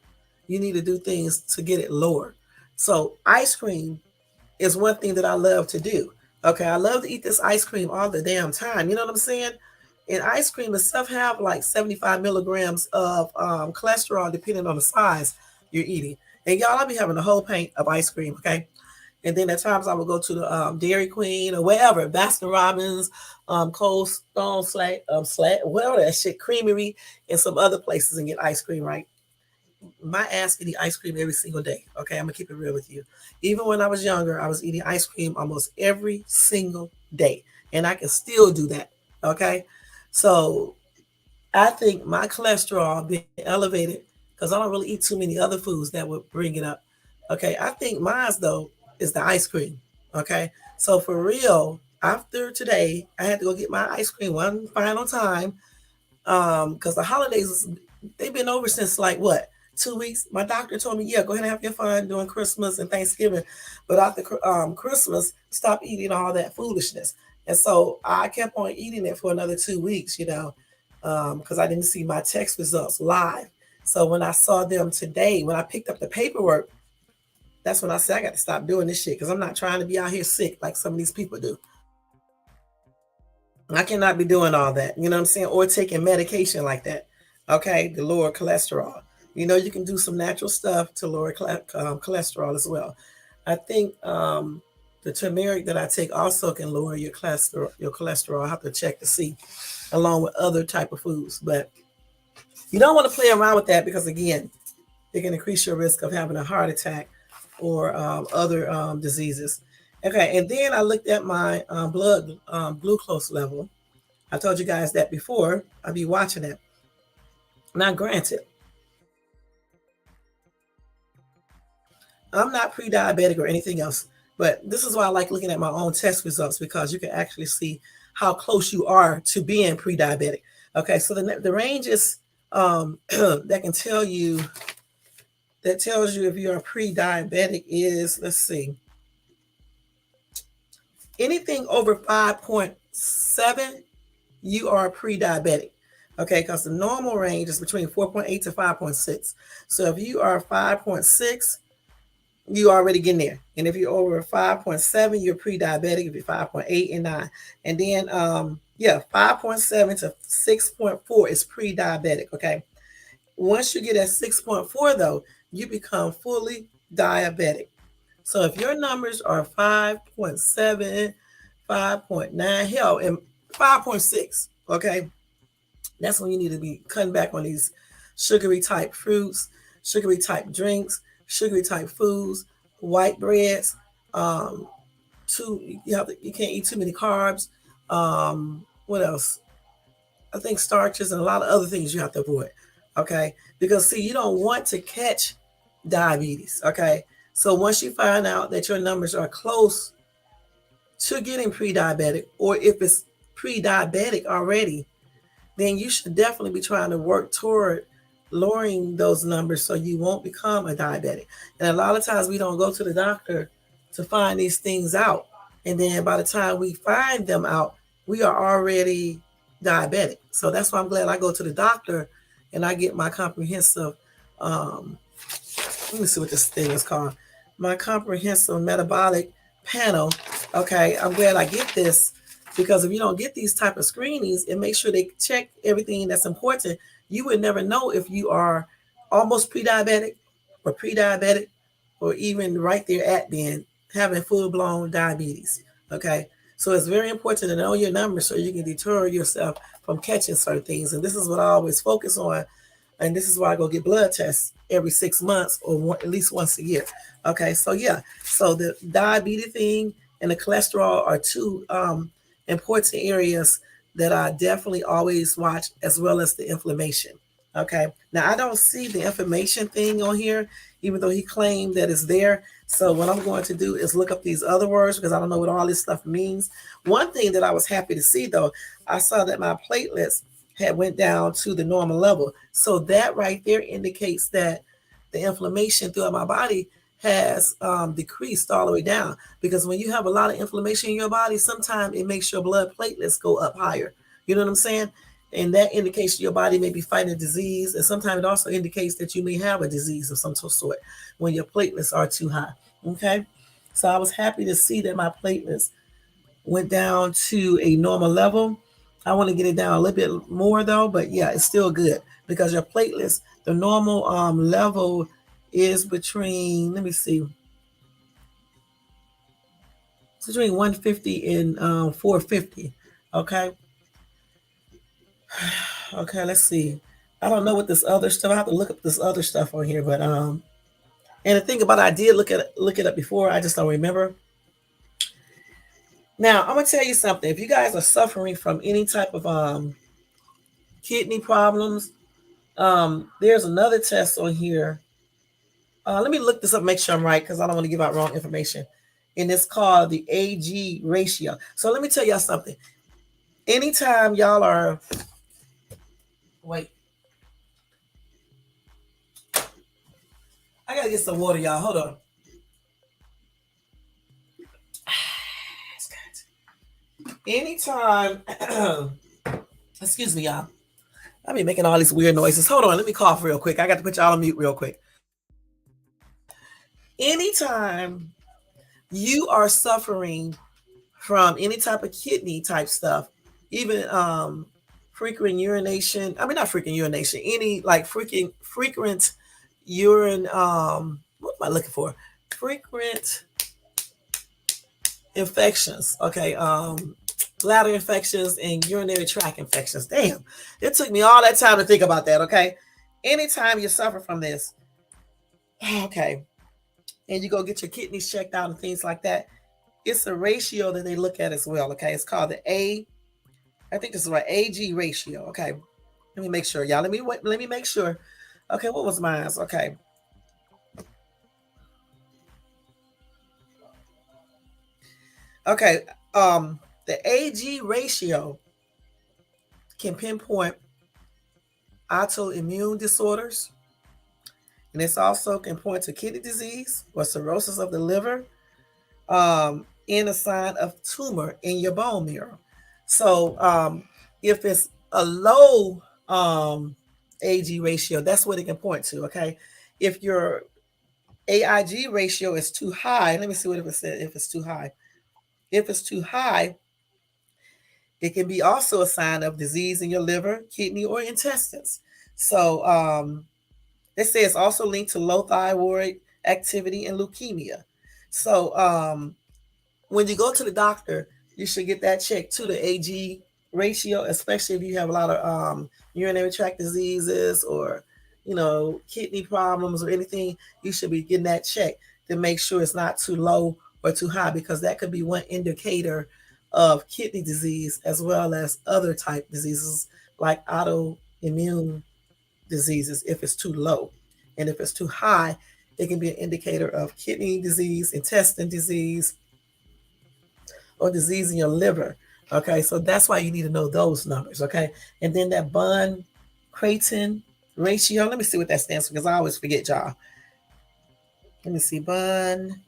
you need to do things to get it lower. So ice cream is one thing that I love to do. Okay, I love to eat this ice cream all the damn time. You know what I'm saying? And ice cream itself have like 75 milligrams of cholesterol, depending on the size you're eating. And y'all, I'll be having a whole pint of ice cream. Okay. And then at times I will go to the Dairy Queen or wherever, Baskin Robbins, Cold Stone, whatever that shit, Creamery, and some other places and get ice cream, right? My ass can eat ice cream every single day. Okay, I'm gonna keep it real with you. Even when I was younger, I was eating ice cream almost every single day, and I can still do that. Okay, so I think my cholesterol being elevated because I don't really eat too many other foods that would bring it up. Okay, I think mine's though is the ice cream. Okay, so for real, after today, I had to go get my ice cream one final time because the holidays they've been over since like what 2 weeks. My doctor told me, yeah, go ahead and have your fun during Christmas and Thanksgiving, but after Christmas, stop eating all that foolishness. And so I kept on eating it for another 2 weeks, you know, because I didn't see my test results live. So when I saw them today, when I picked up the paperwork, that's when I said I got to stop doing this shit because I'm not trying to be out here sick like some of these people do. I cannot be doing all that, you know what I'm saying, or taking medication like that, okay, to lower cholesterol. You know, you can do some natural stuff to lower cholesterol as well. I think the turmeric that I take also can lower your cholesterol. I have to check to see, along with other type of foods. But you don't want to play around with that because again, it can increase your risk of having a heart attack or other diseases. Okay, and then I looked at my blood glucose level. I told you guys that before. I'll be watching it. Now, granted, I'm not pre-diabetic or anything else, but this is why I like looking at my own test results, because you can actually see how close you are to being pre-diabetic. Okay, so the range is that can tell you, that tells you if you are pre-diabetic is, let's see, anything over 5.7, you are pre-diabetic. Okay, because the normal range is between 4.8 to 5.6. So if you are 5.6, you already getting there. And if you're over 5.7, you're pre-diabetic. If you're 5.8 and 9. And then 5.7 to 6.4 is pre-diabetic. Okay. Once you get at 6.4 though, you become fully diabetic. So if your numbers are 5.7, 5.9, hell, and 5.6, okay, that's when you need to be cutting back on these sugary type fruits, sugary type drinks, sugary type foods, white breads. You can't eat too many carbs. What else? I think starches and a lot of other things you have to avoid. Okay, because see, you don't want to catch diabetes. Okay, so once you find out that your numbers are close to getting pre-diabetic, or if it's pre-diabetic already, then you should definitely be trying to work toward lowering those numbers so you won't become a diabetic. And a lot of times we don't go to the doctor to find these things out. And then by the time we find them out, we are already diabetic. So that's why I'm glad I go to the doctor and I get my comprehensive, let me see what this thing is called, my comprehensive metabolic panel. Okay, I'm glad I get this, because if you don't get these type of screenings and make sure they check everything that's important, you would never know if you are almost pre-diabetic or even right there at being having full-blown diabetes. Okay, so it's very important to know your numbers so you can deter yourself from catching certain things. And this is what I always focus on. And this is why I go get blood tests every 6 months or at least once a year. Okay, so yeah, so the diabetes thing and the cholesterol are two important areas that I definitely always watch, as well as the inflammation. Okay, now I don't see the inflammation thing on here, even though he claimed that it's there. So what I'm going to do is look up these other words, because I don't know what all this stuff means. One thing that I was happy to see though, I saw that my platelets had went down to the normal level. So that right there indicates that the inflammation throughout my body has decreased all the way down. Because when you have a lot of inflammation in your body, sometimes it makes your blood platelets go up higher. You know what I'm saying? And that indicates your body may be fighting a disease. And sometimes it also indicates that you may have a disease of some sort when your platelets are too high. Okay. So I was happy to see that my platelets went down to a normal level. I want to get it down a little bit more though, but yeah, it's still good, because your platelets, the normal level is between, let me see, it's between 150 and 450. Okay. Okay, let's see. I don't know what this other stuff. I have to look up this other stuff on here, but and the thing about it, I did look it up before. I just don't remember. Now I'm gonna tell you something. If you guys are suffering from any type of kidney problems, there's another test on here. Let me look this up, make sure I'm right, because I don't want to give out wrong information. And it's called the AG ratio. So let me tell y'all something. Anytime y'all are, wait, I gotta get some water, y'all. Hold on. Anytime, excuse me, y'all. I be making all these weird noises. Hold on, let me cough real quick. I got to put y'all on mute real quick. Anytime you are suffering from any type of kidney type stuff, even frequent urination, I mean not frequent urination, any like frequent urine, what am I looking for? Frequent infections, okay, bladder infections and urinary tract infections. Damn, it took me all that time to think about that. Okay, anytime you suffer from this, okay, and you go get your kidneys checked out and things like that, it's a ratio that they look at as well. Okay, it's called the I think this is right, AG ratio. Okay, let me make sure, y'all. Let me make sure. Okay, what was mine? Okay. Okay, the AG ratio can pinpoint autoimmune disorders, and it's also can point to kidney disease or cirrhosis of the liver, in a sign of tumor in your bone marrow. So if it's a low AG ratio, that's what it can point to. Okay, if your AIG ratio is too high, let me see what it said. If it's too high, it can be also a sign of disease in your liver, kidney, or intestines. So they say it's also linked to low thyroid activity and leukemia. So when you go to the doctor, you should get that checked to the AG ratio, especially if you have a lot of urinary tract diseases or kidney problems or anything. You should be getting that checked to make sure it's not too low or too high, because that could be one indicator of kidney disease as well as other type diseases like autoimmune diseases if it's too low. And if it's too high, it can be an indicator of kidney disease, intestine disease, or disease in your liver. Okay, so that's why you need to know those numbers. Okay, and then that bun creatine ratio. Let me see what that stands for, because I always forget, y'all. Let me see, bun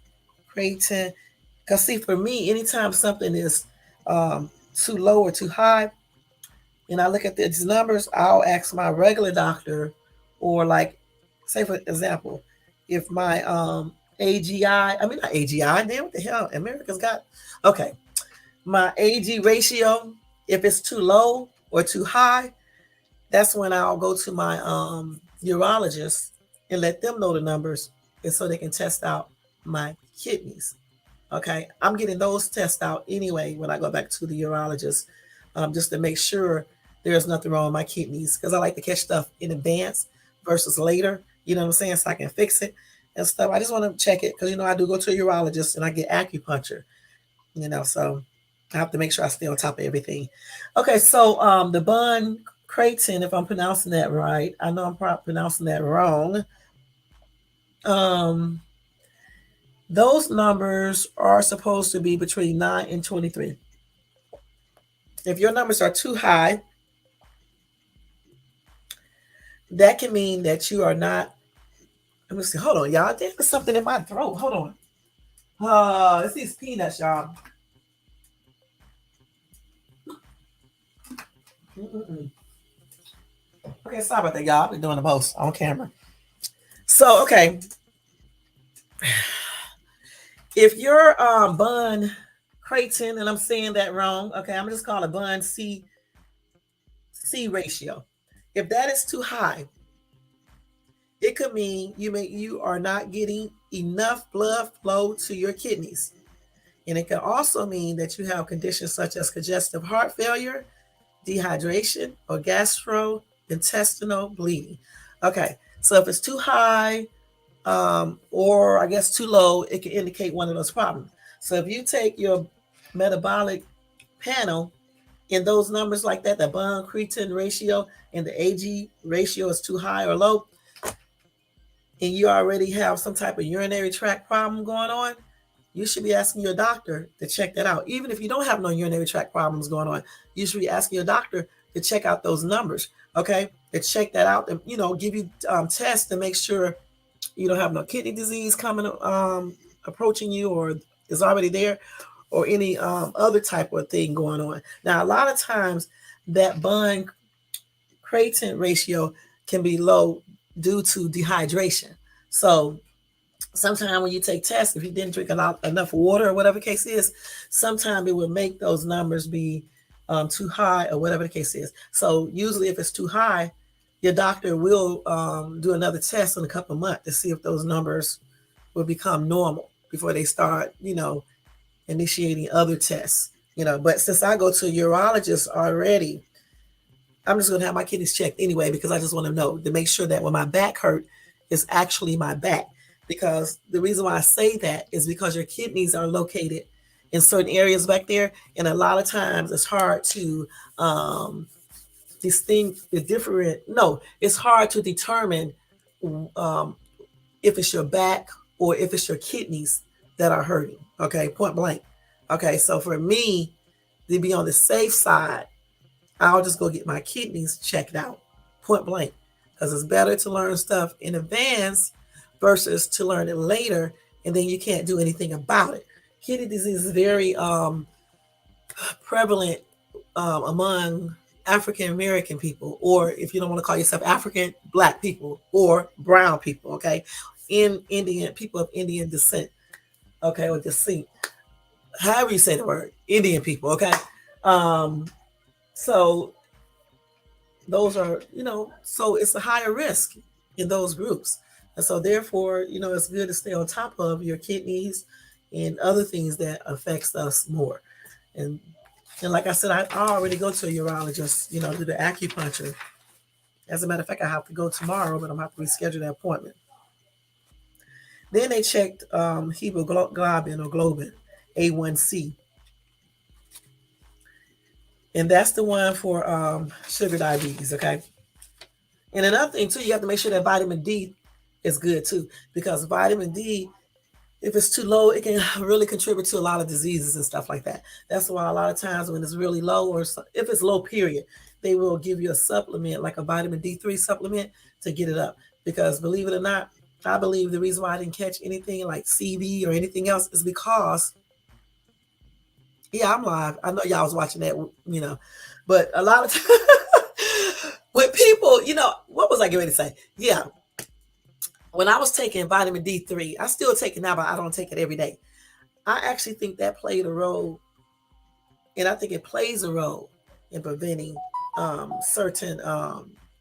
creatine. Because see, for me, anytime something is too low or too high, and I look at these numbers, I'll ask my regular doctor, or like, say for example, if my AGI, I mean not AGI, damn, what the hell, America's got, okay, my AG ratio, if it's too low or too high, that's when I'll go to my urologist and let them know the numbers, and so they can test out my kidneys. Okay, I'm getting those tests out anyway when I go back to the urologist, just to make sure there's nothing wrong with my kidneys, because I like to catch stuff in advance versus later. You know what I'm saying? So I can fix it and stuff. I just want to check it because I do go to a urologist and I get acupuncture. So I have to make sure I stay on top of everything. Okay, so the bun creatine, if I'm pronouncing that right, I know I'm pronouncing that wrong. Those numbers are supposed to be between 9 and 23. If your numbers are too high, that can mean that you are not. Let me see. Hold on, y'all. There's something in my throat. Hold on. It's these peanuts, y'all. Mm-mm. Okay, sorry about that, y'all. I've been doing the most on camera. So, okay. If your bun creatine, and I'm saying that wrong, okay, I'm just calling it bun C ratio. If that is too high, it could mean you are not getting enough blood flow to your kidneys. And it can also mean that you have conditions such as congestive heart failure, dehydration, or gastrointestinal bleeding. Okay, so if it's too high, or I guess too low, it can indicate one of those problems. So if you take your metabolic panel in those numbers like that, the bun creatine ratio and the AG ratio is too high or low, and you already have some type of urinary tract problem going on, you should be asking your doctor to check that out. Even if you don't have no urinary tract problems going on, you should be asking your doctor to check out those numbers, okay? To check that out and, give you tests to make sure you don't have no kidney disease coming, approaching you, or is already there, or any other type of thing going on. Now, a lot of times that bun creatine ratio can be low due to dehydration. So sometimes when you take tests, if you didn't drink enough water or whatever the case is, sometimes it will make those numbers be too high or whatever the case is. So usually if it's too high, your doctor will do another test in a couple of months to see if those numbers will become normal before they start, initiating other tests. But since I go to a urologist already, I'm just going to have my kidneys checked anyway, because I just want to know, to make sure that when my back hurt, it's actually my back. because the reason why I say that is because your kidneys are located in certain areas back there, and a lot of times it's hard to distinct the different. No, it's hard to determine um, if it's your back or if it's your kidneys that are hurting. Okay, point blank. Okay, so for me to be on the safe side, I'll just go get my kidneys checked out, point blank, because it's better to learn stuff in advance versus to learn it later and then you can't do anything about it. Kidney disease is very prevalent among African American people, or if you don't want to call yourself African, Black people or brown people, okay, in Indian people of Indian descent, okay, or descent, however you say the word, Indian people, okay. Um, so those are, so it's a higher risk in those groups. And so therefore, it's good to stay on top of your kidneys and other things that affects us more. And and like I said, I already go to a urologist, do the acupuncture. As a matter of fact, I have to go tomorrow, but I'm going to have to reschedule that appointment. Then they checked hemoglobin or globin, A1C. And that's the one for sugar diabetes, okay? And another thing, too, you have to make sure that vitamin D is good, too, because vitamin D, if it's too low, it can really contribute to a lot of diseases and stuff like that. That's why a lot of times when it's really low, or if it's low, period, they will give you a supplement, like a vitamin D3 supplement, to get it up. Because believe it or not, I believe the reason why I didn't catch anything like CV or anything else is because, yeah, I'm live. I know y'all was watching that, but a lot of times when people, what was I getting ready to say? Yeah. When I was taking vitamin D3, I still take it now, but I don't take it every day. I actually think that played a role, and I think it plays a role in preventing certain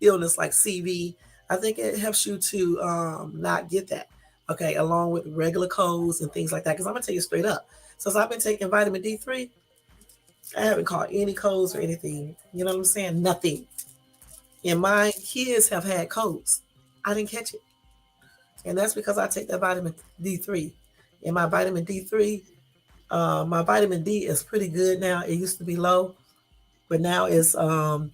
illness like CV. I think it helps you to not get that, okay, along with regular colds and things like that. Because I'm going to tell you straight up, since I've been taking vitamin D3, I haven't caught any colds or anything. You know what I'm saying? Nothing. And my kids have had colds. I didn't catch it. And that's because I take that vitamin D3. And my vitamin D is pretty good now. It used to be low, but now it's, I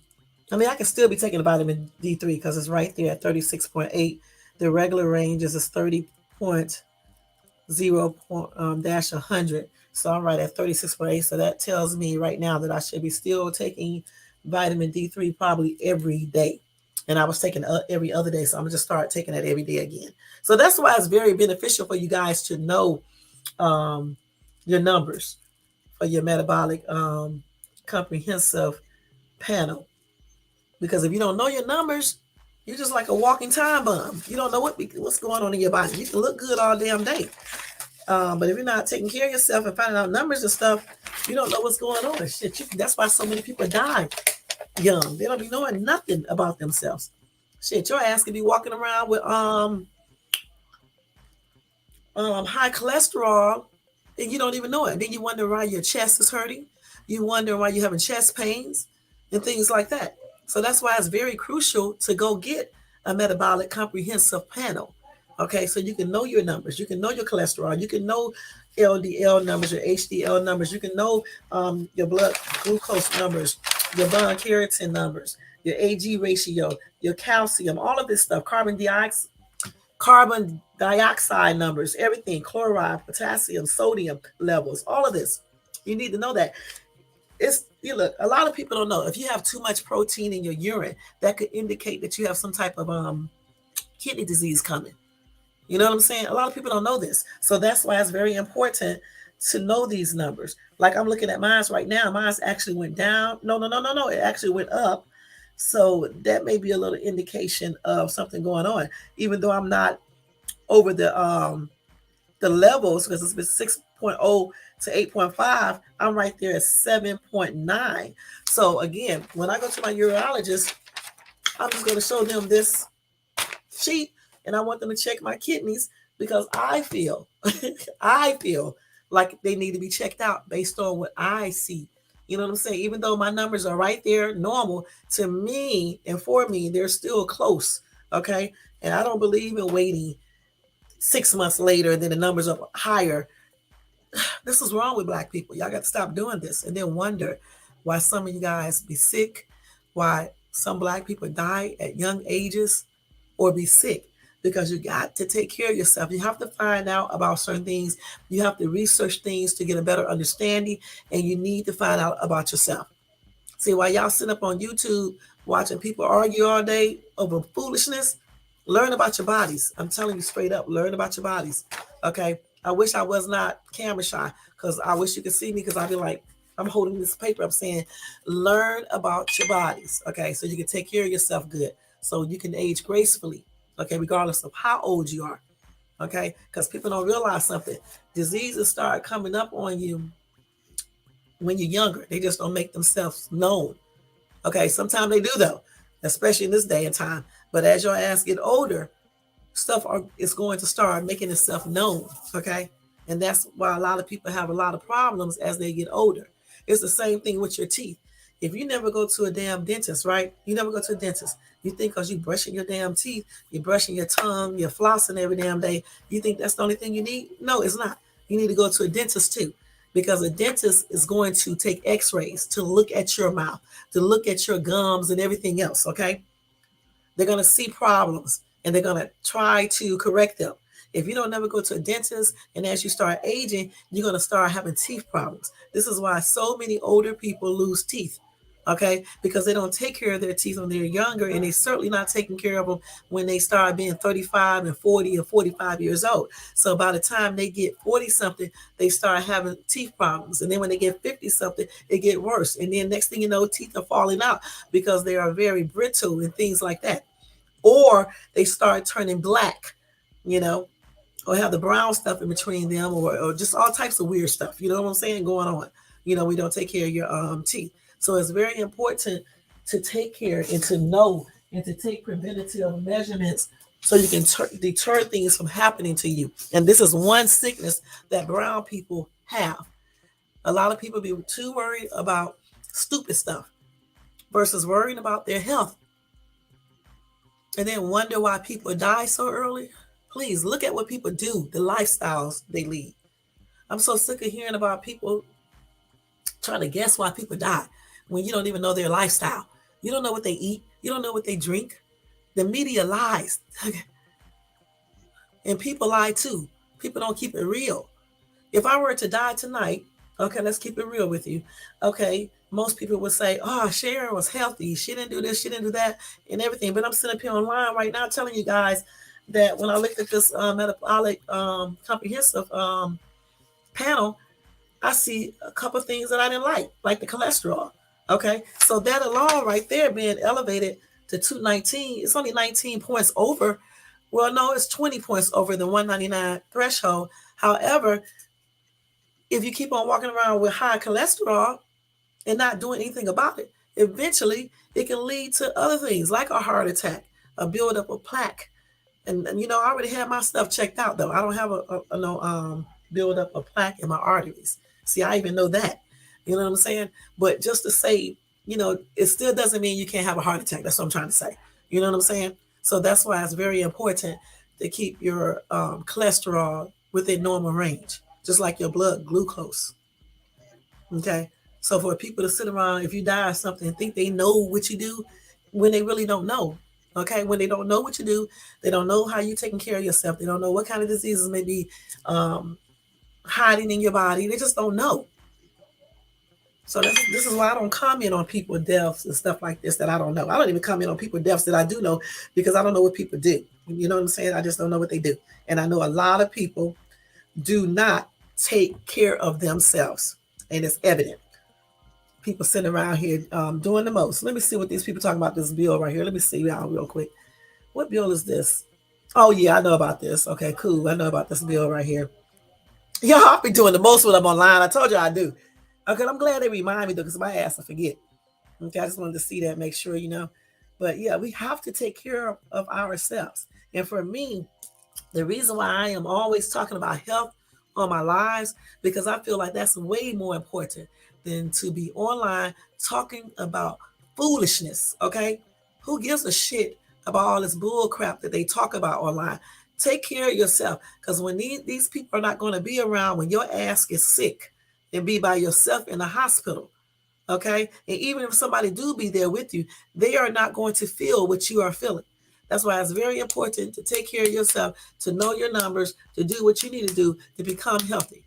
can still be taking the vitamin D3 because it's right there at 36.8. The regular range is 30.0 dash 100. So I'm right at 36.8. So that tells me right now that I should be still taking vitamin D3 probably every day. And I was taking every other day. So I'm going to just start taking that every day again. So that's why it's very beneficial for you guys to know your numbers for your metabolic comprehensive panel. Because if you don't know your numbers, you're just like a walking time bomb. You don't know what's going on in your body. You can look good all damn day. But if you're not taking care of yourself and finding out numbers and stuff, you don't know what's going on. Shit, that's why so many people die young. They don't be knowing nothing about themselves. Shit, your ass could be walking around with high cholesterol and you don't even know it. Then you wonder why your chest is hurting. You wonder why you're having chest pains and things like that. So that's why it's very crucial to go get a metabolic comprehensive panel. Okay, so you can know your numbers, you can know your cholesterol, you can know LDL numbers, your HDL numbers, you can know your blood glucose numbers, your bone keratin numbers, your AG ratio, your calcium, all of this stuff, carbon dioxide numbers, everything, chloride, potassium, sodium levels, all of this. You need to know that. Look, a lot of people don't know. If you have too much protein in your urine, that could indicate that you have some type of kidney disease coming. You know what I'm saying? A lot of people don't know this. So that's why it's very important to know these numbers. Like I'm looking at mine right now. Mine actually went down. No. It actually went up. So that may be a little indication of something going on, even though I'm not over the levels, because it's been 6.0 to 8.5. I'm right there at 7.9. So again, when I go to my urologist, I'm just going to show them this sheet, and I want them to check my kidneys because I feel like they need to be checked out based on what I see. You know what I'm saying? Even though my numbers are right there normal, to me and for me, they're still close. Okay. And I don't believe in waiting 6 months later, then the numbers are higher. This is wrong with Black people. Y'all got to stop doing this and then wonder why some of you guys be sick, why some Black people die at young ages or be sick. Because you got to take care of yourself. You have to find out about certain things. You have to research things to get a better understanding, and you need to find out about yourself. See, while y'all sit up on YouTube watching people argue all day over foolishness, learn about your bodies. I'm telling you straight up, learn about your bodies. Okay. I wish I was not camera shy, because I wish you could see me, because I'd be like, I'm holding this paper. I'm saying, learn about your bodies. Okay. So you can take care of yourself good. So you can age gracefully. Okay. Regardless of how old you are. Okay. Because people don't realize something. Diseases start coming up on you when you're younger. They just don't make themselves known. Okay, sometimes they do though, especially in this day and time. But as your ass get older, is going to start making itself known. Okay, and that's why a lot of people have a lot of problems as they get older. It's the same thing with your teeth. If you never go to a damn dentist, right? You never go to a dentist. You think because you brushing your damn teeth, you're brushing your tongue, you're flossing every damn day, you think that's the only thing you need? No, it's not. You need to go to a dentist too, because a dentist is going to take x-rays to look at your mouth, to look at your gums and everything else, okay? They're going to see problems and they're going to try to correct them. If you don't never go to a dentist, and as you start aging, you're going to start having teeth problems. This is why so many older people lose teeth, okay? Because they don't take care of their teeth when they're younger, and they're certainly not taking care of them when they start being 35 and 40 or 45 years old. So by the time they get 40 something, they start having teeth problems. And then when they get 50 something, it get worse. And then next thing you know, teeth are falling out because they are very brittle and things like that. Or they start turning black, you know, or have the brown stuff in between them, or just all types of weird stuff, you know what I'm saying, going on. You know, we don't take care of your teeth. So it's very important to take care and to know and to take preventative measurements so you can deter things from happening to you. And this is one sickness that brown people have. A lot of people be too worried about stupid stuff versus worrying about their health, and then wonder why people die so early. Please look at what people do, the lifestyles they lead. I'm so sick of hearing about people trying to guess why people die when you don't even know their lifestyle. You don't know what they eat. You don't know what they drink. The media lies. And people lie too. People don't keep it real. If I were to die tonight, okay, let's keep it real with you. Okay, most people would say, oh, Sharon was healthy. She didn't do this, she didn't do that, and everything. But I'm sitting up here online right now telling you guys that when I looked at this metabolic comprehensive panel, I see a couple of things that I didn't like the cholesterol. Okay, so that alone right there being elevated to 219, it's only 19 points over. Well, no, it's 20 points over the 199 threshold. However, if you keep on walking around with high cholesterol and not doing anything about it, eventually it can lead to other things like a heart attack, a buildup of plaque. And you know, I already had my stuff checked out though. I don't have a no buildup of plaque in my arteries. See, I even know that. You know what I'm saying? But just to say, you know, it still doesn't mean you can't have a heart attack. That's what I'm trying to say. You know what I'm saying? So that's why it's very important to keep your cholesterol within normal range, just like your blood glucose. Okay. So for people to sit around, if you die or something, think they know what you do when they really don't know. Okay. When they don't know what you do, they don't know how you're taking care of yourself. They don't know what kind of diseases may be hiding in your body. They just don't know. So this is why I don't comment on people deaths and stuff like this that I don't know. I don't even comment on people deaths that I do know, because I don't know what people do. You know what I'm saying? I just don't know what they do. And I know a lot of people do not take care of themselves. And it's evident. People sitting around here doing the most. Let me see what these people talking about this bill right here. Let me see y'all real quick. What bill is this? Oh, yeah, I know about this. Okay, cool. I know about this bill right here. Y'all, I'll be doing the most when I'm online. I told you I do. Okay, I'm glad they remind me though, because my ass I forget. Okay, I just wanted to see that, make sure, you know. But yeah, we have to take care of ourselves. And for me, the reason why I am always talking about health on my lives, because I feel like that's way more important than to be online talking about foolishness. Okay, who gives a shit about all this bull crap that they talk about online? Take care of yourself, because when these people are not going to be around when your ass is sick and be by yourself in the hospital. Okay. And even if somebody do be there with you, they are not going to feel what you are feeling. That's why it's very important to take care of yourself, to know your numbers, to do what you need to do to become healthy.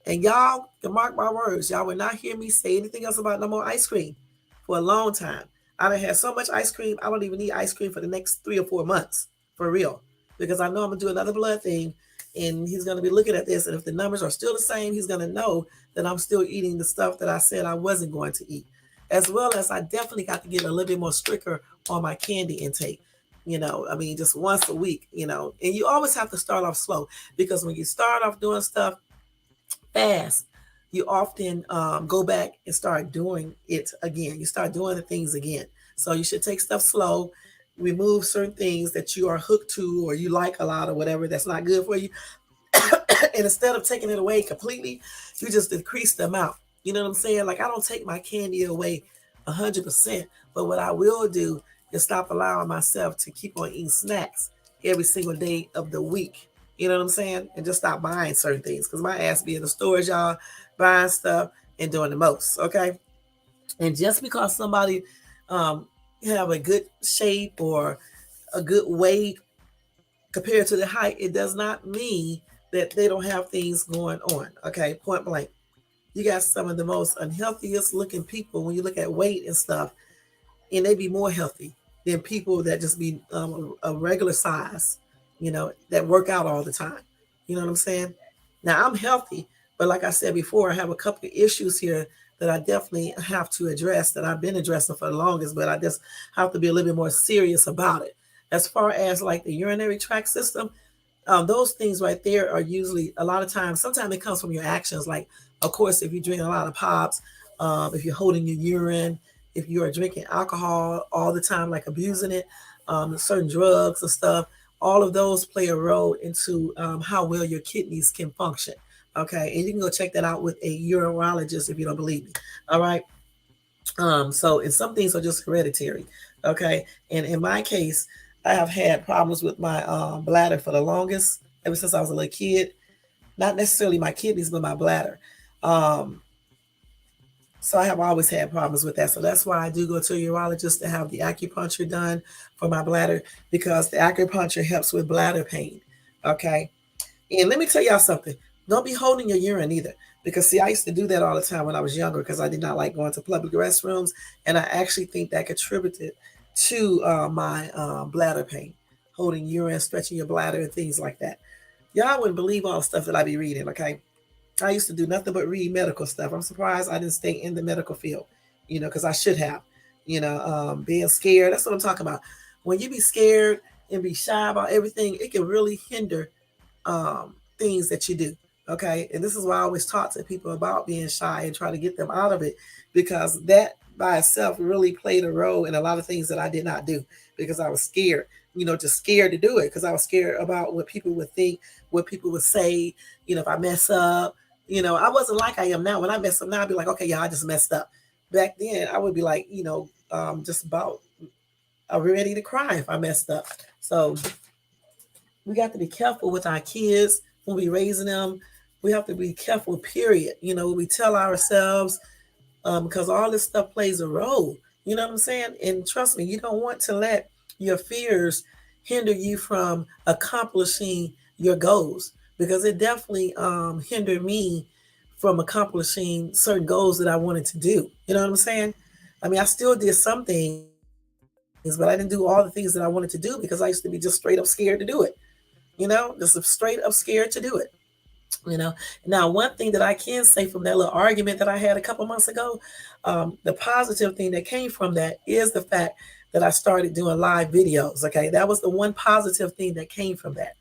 And y'all can mark my words, y'all will not hear me say anything else about no more ice cream for a long time. I done had so much ice cream, I don't even need ice cream for the next 3 or 4 months, for real. Because I know I'm gonna do another blood thing, and he's gonna be looking at this, and if the numbers are still the same, he's gonna know that I'm still eating the stuff that I said I wasn't going to eat. As well as I definitely got to get a little bit more stricter on my candy intake. I mean, just once a week, and you always have to start off slow, because when you start off doing stuff fast, you often go back and start doing it again. You start doing the things again. So you should take stuff slow, remove certain things that you are hooked to or you like a lot or whatever that's not good for you. And instead of taking it away completely, you just decrease the amount. You know what I'm saying? Like, I don't take my candy away 100%, but what I will do is stop allowing myself to keep on eating snacks every single day of the week. You know what I'm saying? And just stop buying certain things, because my ass be in the stores, y'all, buying stuff and doing the most. Okay. And just because somebody have a good shape or a good weight compared to the height, it does not mean that they don't have things going on. Okay. Point blank. You got some of the most unhealthiest looking people when you look at weight and stuff, and they be more healthy than people that just be a regular size, that work out all the time. You know what I'm saying? Now, I'm healthy, but like I said before, I have a couple of issues here that I definitely have to address, that I've been addressing for the longest, but I just have to be a little bit more serious about it. As far as like the urinary tract system, those things right there are usually, a lot of times, sometimes it comes from your actions. Like, of course, if you drink a lot of pops, if you're holding your urine, if you are drinking alcohol all the time, like abusing it, certain drugs and stuff, all of those play a role into how well your kidneys can function. Okay. And you can go check that out with a urologist if you don't believe me. All right. And some things are just hereditary. Okay. And in my case, I have had problems with my bladder for the longest, ever since I was a little kid. Not necessarily my kidneys, but my bladder. Um, so I have always had problems with that. So that's why I do go to a urologist to have the acupuncture done for my bladder, because the acupuncture helps with bladder pain. Okay. And let me tell y'all something. Don't be holding your urine either. Because, see, I used to do that all the time when I was younger, because I did not like going to public restrooms. And I actually think that contributed to my bladder pain, holding urine, stretching your bladder, and things like that. Y'all wouldn't believe all the stuff that I be reading, okay? I used to do nothing but read medical stuff. I'm surprised I didn't stay in the medical field, because I should have, being scared. That's what I'm talking about. When you be scared and be shy about everything, it can really hinder things that you do. Okay. And this is why I always talk to people about being shy and try to get them out of it, because that by itself really played a role in a lot of things that I did not do, because I was scared, just scared to do it, because I was scared about what people would think, what people would say, if I mess up. I wasn't like I am now. When I mess up now, I'd be like, okay, yeah, I just messed up. Back then, I would be like, just about ready to cry if I messed up. So we got to be careful with our kids when we raising them. We have to be careful, period. We tell ourselves, because all this stuff plays a role. You know what I'm saying? And trust me, you don't want to let your fears hinder you from accomplishing your goals, because it definitely hindered me from accomplishing certain goals that I wanted to do. You know what I'm saying? I mean, I still did some things, but I didn't do all the things that I wanted to do, because I used to be just straight up scared to do it. Just straight up scared to do it. Now, one thing that I can say from that little argument that I had a couple months ago, the positive thing that came from that is the fact that I started doing live videos. Okay, that was the one positive thing that came from that.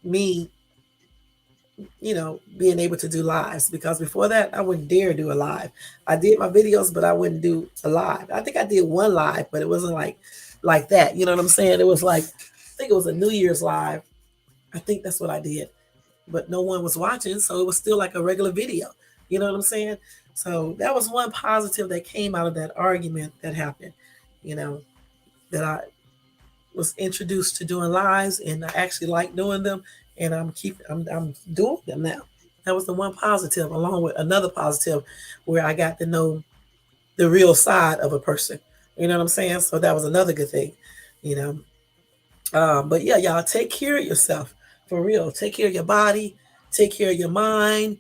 Me, being able to do lives, because before that I wouldn't dare do a live. I did my videos, but I wouldn't do a live. I think I did one live, but it wasn't like that. You know what I'm saying? It was like, I think it was a New Year's live. I think that's what I did, but no one was watching, so it was still like a regular video. You know what I'm saying? So that was one positive that came out of that argument that happened. You know that I was introduced to doing lives, and I actually like doing them, and I'm doing them now. That was the one positive, along with another positive, where I got to know the real side of a person. You know what I'm saying? So that was another good thing, you know. But yeah, y'all take care of yourself for real. Take care of your body, take care of your mind,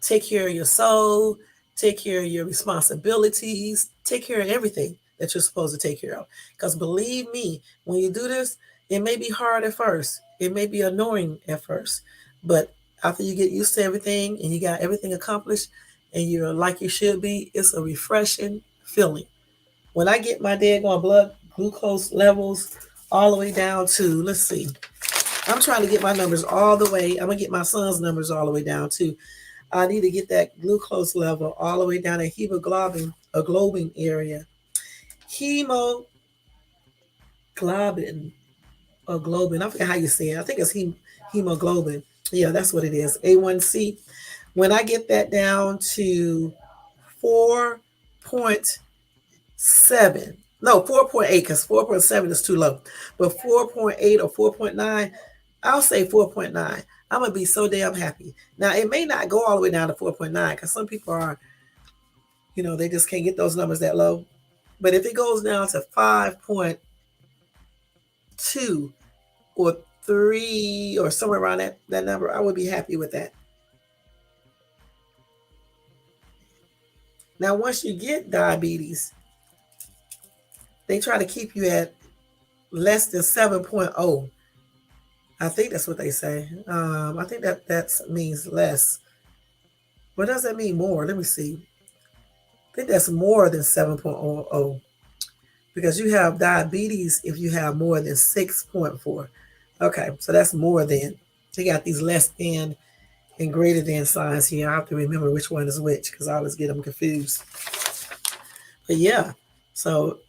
take care of your soul, take care of your responsibilities, take care of everything that you're supposed to take care of. Because believe me, when you do this, it may be hard at first, it may be annoying at first, but after you get used to everything and you got everything accomplished and you're like you should be, it's a refreshing feeling. When I get my daggone blood glucose levels all the way down to, let's see, I'm trying to get my numbers all the way. I'm gonna get my son's numbers all the way down too. I need to get that glucose level all the way down to hemoglobin, a globin area. Hemoglobin, or globin. I forget how you say it. I think it's hemoglobin. Yeah, that's what it is. A1C. When I get that down to 4.7, no, 4.8, because 4.7 is too low, but 4.8 or 4.9, I'll say 4.9. I'm going to be so damn happy. Now, it may not go all the way down to 4.9 because some people are, they just can't get those numbers that low. But if it goes down to 5.2 or 3 or somewhere around that number, I would be happy with that. Now, once you get diabetes, they try to keep you at less than 7.0. I think that's what they say. I think that means less. What does that mean more? Let me see. I think that's more than 7.0 because you have diabetes if you have more than 6.4. Okay, so that's more than. They got these less than and greater than signs here. I have to remember which one is which because I always get them confused. But yeah, so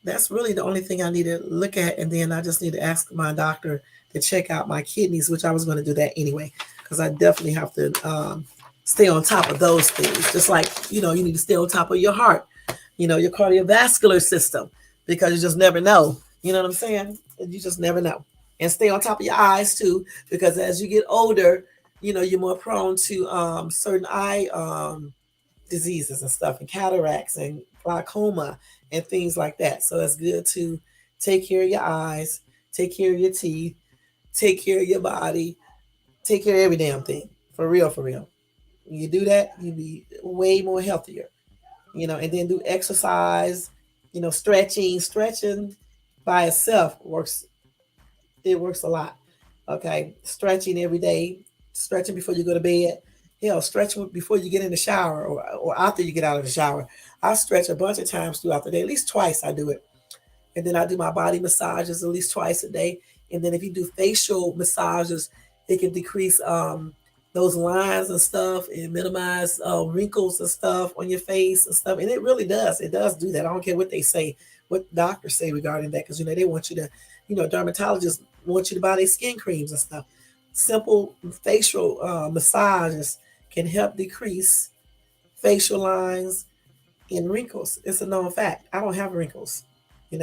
that's really the only thing I need to look at. And then I just need to ask my doctor to check out my kidneys, which I was going to do that anyway, because I definitely have to stay on top of those things. Just like, you need to stay on top of your heart, your cardiovascular system, because you just never know. You know what I'm saying? You just never know. And stay on top of your eyes too, because as you get older, you're more prone to certain eye diseases and stuff, and cataracts and glaucoma and things like that. So it's good to take care of your eyes, take care of your teeth, take care of your body, take care of every damn thing. For real, for real. When you do that, you'll be way more healthier. And then do exercise, stretching. Stretching by itself works. It works a lot. Okay. Stretching every day, stretching before you go to bed. Stretching before you get in the shower or after you get out of the shower. I stretch a bunch of times throughout the day, at least twice I do it. And then I do my body massages at least twice a day. And then if you do facial massages, it can decrease those lines and stuff and minimize wrinkles and stuff on your face and stuff. And it really does. It does do that. I don't care what they say, what doctors say regarding that, because they want you to, dermatologists want you to buy their skin creams and stuff. Simple facial massages can help decrease facial lines and wrinkles. It's a known fact. I don't have wrinkles, in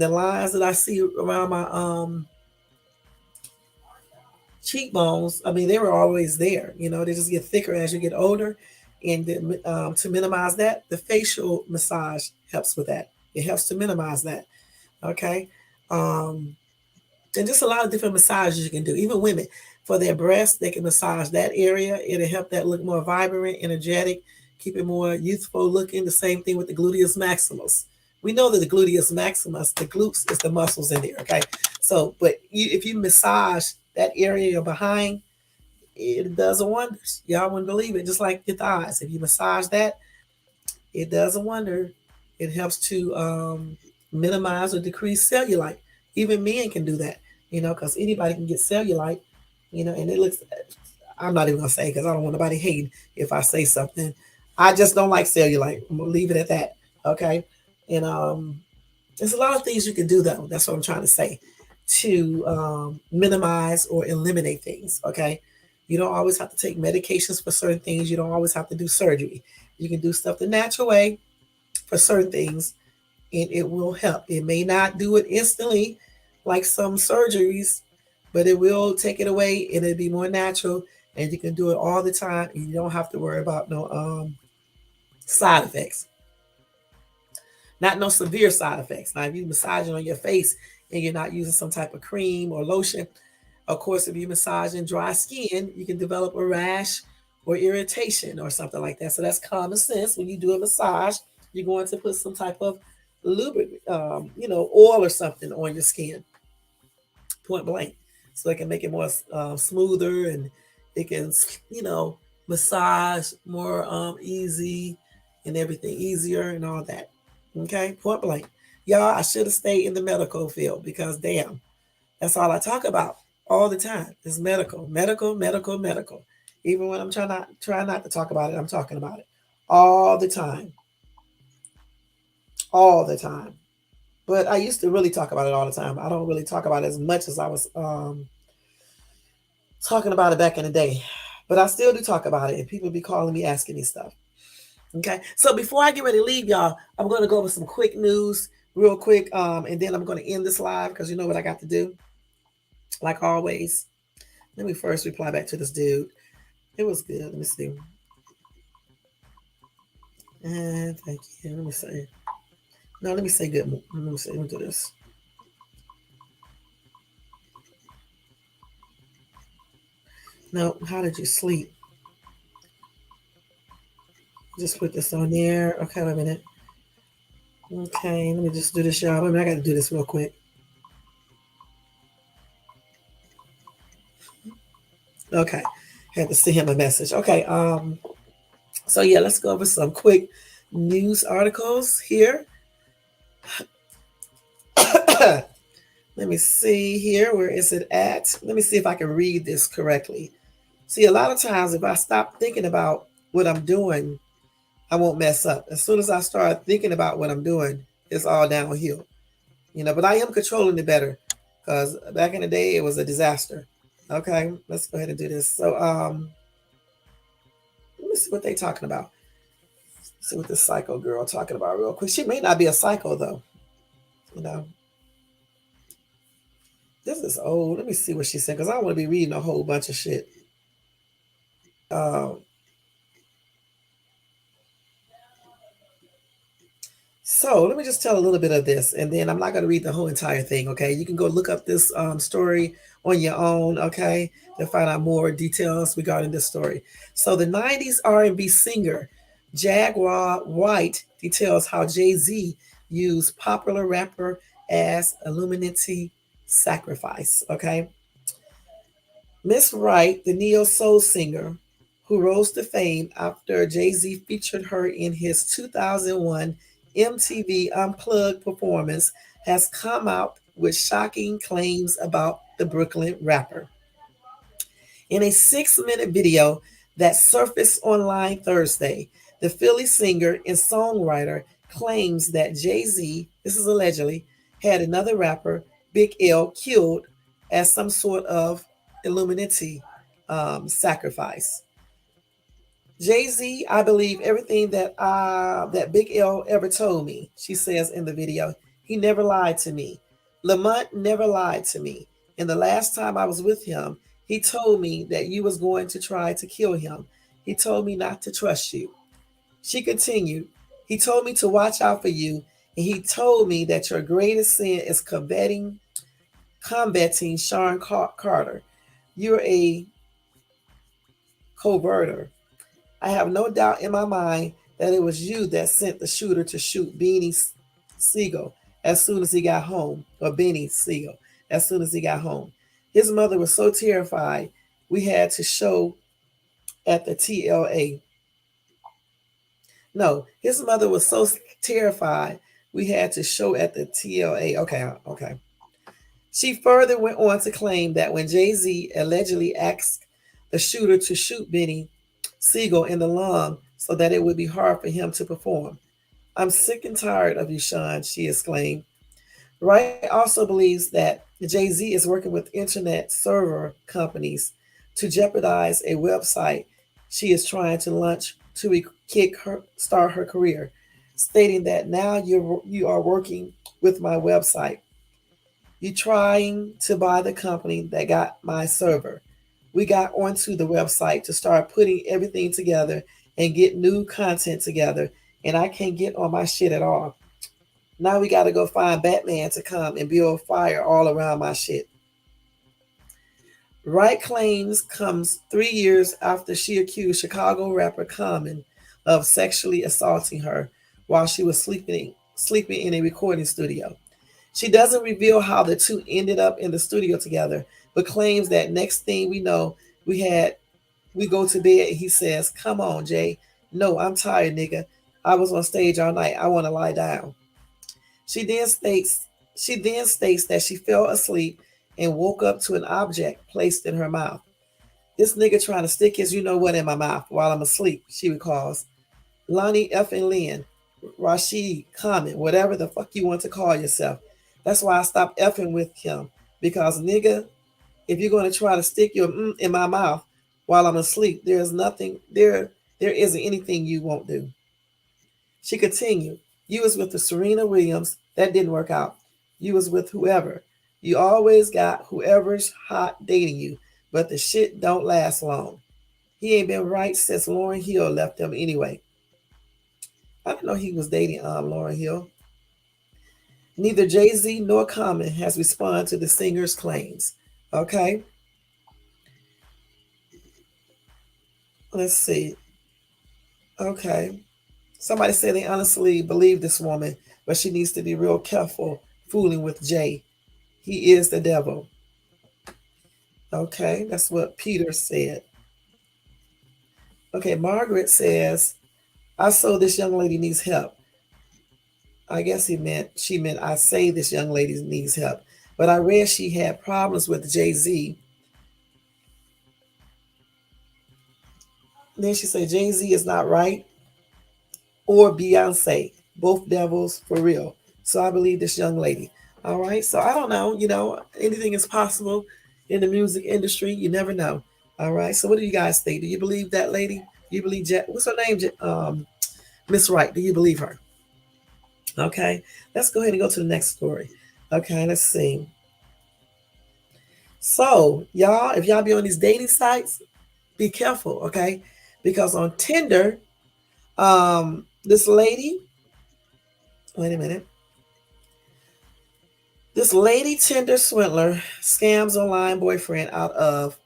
the lines that I see around my cheekbones. I mean, they were always there. They just get thicker as you get older. And to minimize that, the facial massage helps with that. It helps to minimize that. Okay. And just a lot of different massages you can do. Even women, for their breasts, they can massage that area. It'll help that look more vibrant, energetic, keep it more youthful looking. The same thing with the gluteus maximus. We know that the gluteus maximus, the glutes, is the muscles in there. Okay. So, but if you massage that area behind, it does wonders. Y'all wouldn't believe it. Just like your thighs. If you massage that, it does a wonder. It helps to minimize or decrease cellulite. Even men can do that, because anybody can get cellulite, and it looks, I'm not even going to say because I don't want nobody hating if I say something. I just don't like cellulite. I'm going to leave it at that. Okay. And there's a lot of things you can do, though. That's what I'm trying to say, to minimize or eliminate things. Okay. You don't always have to take medications for certain things. You don't always have to do surgery. You can do stuff the natural way for certain things, and it will help. It may not do it instantly, like some surgeries, but it will take it away and it'll be more natural, and you can do it all the time and you don't have to worry about no side effects. Not no severe side effects. Now, if you're massaging on your face and you're not using some type of cream or lotion, of course, if you're massaging dry skin, you can develop a rash or irritation or something like that. So that's common sense. When you do a massage, you're going to put some type of lubricant, oil or something on your skin, point blank, so it can make it more smoother, and it can, you know, massage more easy and everything easier and all that. Okay, point blank. Y'all, I should have stayed in the medical field because damn, that's all I talk about all the time is medical, medical, medical, medical. Even when I'm trying not to talk about it, I'm talking about it all the time, all the time. But I used to really talk about it all the time. I don't really talk about it as much as I was talking about it back in the day. But I still do talk about it, and people be calling me, asking me stuff. Okay, so before I get ready to leave, y'all, I'm going to go over some quick news real quick, and then I'm going to end this live because you know what I got to do, like always. Let me first reply back to this dude. It was good. Let me see. And thank you. Let me say. No, let me say good. Let me say. Let me do this. No, how did you sleep? Just put this on there. Okay, wait a minute. Okay, let me just do this, y'all. Wait a minute, I got to do this real quick. Okay, had to send him a message. Okay, so yeah, let's go over some quick news articles here. Let me see here. Where is it at? Let me see if I can read this correctly. See, a lot of times if I stop thinking about what I'm doing, I won't mess up. As soon as I start thinking about what I'm doing, it's all downhill. But I am controlling it better because back in the day it was a disaster. Okay, let's go ahead and do this. So let me see what they're talking about. See what this psycho girl talking about real quick. She may not be a psycho though. You know, this is old. Let me see what she said because I don't want to be reading a whole bunch of shit. Um, so let me just tell a little bit of this, and then I'm not going to read the whole entire thing. Okay, you can go look up this story on your own. Okay, to find out more details regarding this story. So the '90s R&B singer Jaguar White details how Jay-Z used popular rapper as Illuminati sacrifice. Okay, Miss Wright, the neo soul singer who rose to fame after Jay-Z featured her in his 2001 MTV Unplugged performance, has come out with shocking claims about the Brooklyn rapper. In a 6-minute video that surfaced online Thursday, the Philly singer and songwriter claims that Jay-Z, this is allegedly, had another rapper, Big L, killed as some sort of Illuminati sacrifice. Jay-Z, I believe everything that Big L ever told me, she says in the video. He never lied to me. Lamont never lied to me. And the last time I was with him, he told me that you was going to try to kill him. He told me not to trust you. She continued, he told me to watch out for you, and he told me that your greatest sin is combating Sean Carter. You're a coverter. I have no doubt in my mind that it was you that sent the shooter to shoot Beanie Siegel as soon as he got home, or Benny Siegel as soon as he got home. His mother was so terrified we had to show at the TLA. No, his mother was so terrified we had to show at the TLA. Okay, okay. She further went on to claim that when Jay-Z allegedly asked the shooter to shoot Benny Siegel in the lung so that it would be hard for him to perform. I'm sick and tired of you, Sean, she exclaimed. Wright also believes that Jay-Z is working with internet server companies to jeopardize a website she is trying to launch to start her career, stating that now you are working with my website. You trying to buy the company that got my server. We got onto the website to start putting everything together and get new content together, and I can't get on my shit at all. Now we got to go find Batman to come and build fire all around my shit. Wright claims comes 3 years after she accused Chicago rapper Common of sexually assaulting her while she was sleeping in a recording studio. She doesn't reveal how the two ended up in the studio together, but claims that next thing we know, we go to bed and he says, "Come on, Jay. No, I'm tired, nigga. I was on stage all night. I want to lie down." She then states that she fell asleep and woke up to an object placed in her mouth. "This nigga trying to stick his you know what in my mouth while I'm asleep," she recalls. Lonnie F. and Lynn, Rashid, Common, whatever the fuck you want to call yourself. That's why I stopped effing with him. Because nigga, if you're going to try to stick your in my mouth while I'm asleep, there isn't anything you won't do. She continued, "You was with the Serena Williams. That didn't work out. You was with whoever. You always got whoever's hot dating you, but the shit don't last long. He ain't been right since Lauryn Hill left him anyway." I didn't know he was dating Lauryn Hill. Neither Jay-Z nor Common has responded to the singer's claims. Okay, let's see. Okay. Somebody said they honestly believe this woman, but she needs to be real careful fooling with Jay. He is the devil. Okay, that's what Peter said. Okay, Margaret says, "I saw this young lady needs help." I guess she meant I say this young lady needs help. But I read she had problems with Jay-Z. Then she said Jay-Z is not right, or Beyonce, both devils for real. So I believe this young lady. All right. So I don't know. Anything is possible in the music industry. You never know. All right. So what do you guys think? Do you believe that lady? Do you believe what's her name? Miss Wright. Do you believe her? Okay. Let's go ahead and go to the next story. Okay. Let's see. So y'all, if y'all be on these dating sites, be careful. Okay. Because on Tinder, this lady, wait a minute. This lady Tinder swindler scams online boyfriend out of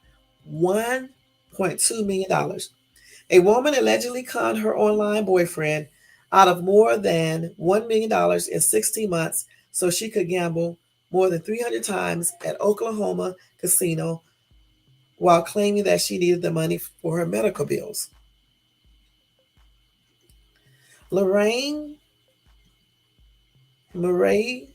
$1.2 million. A woman allegedly conned her online boyfriend out of more than $1 million in 16 months so she could gamble more than 300 times at Oklahoma casino while claiming that she needed the money for her medical bills. Lorraine Marie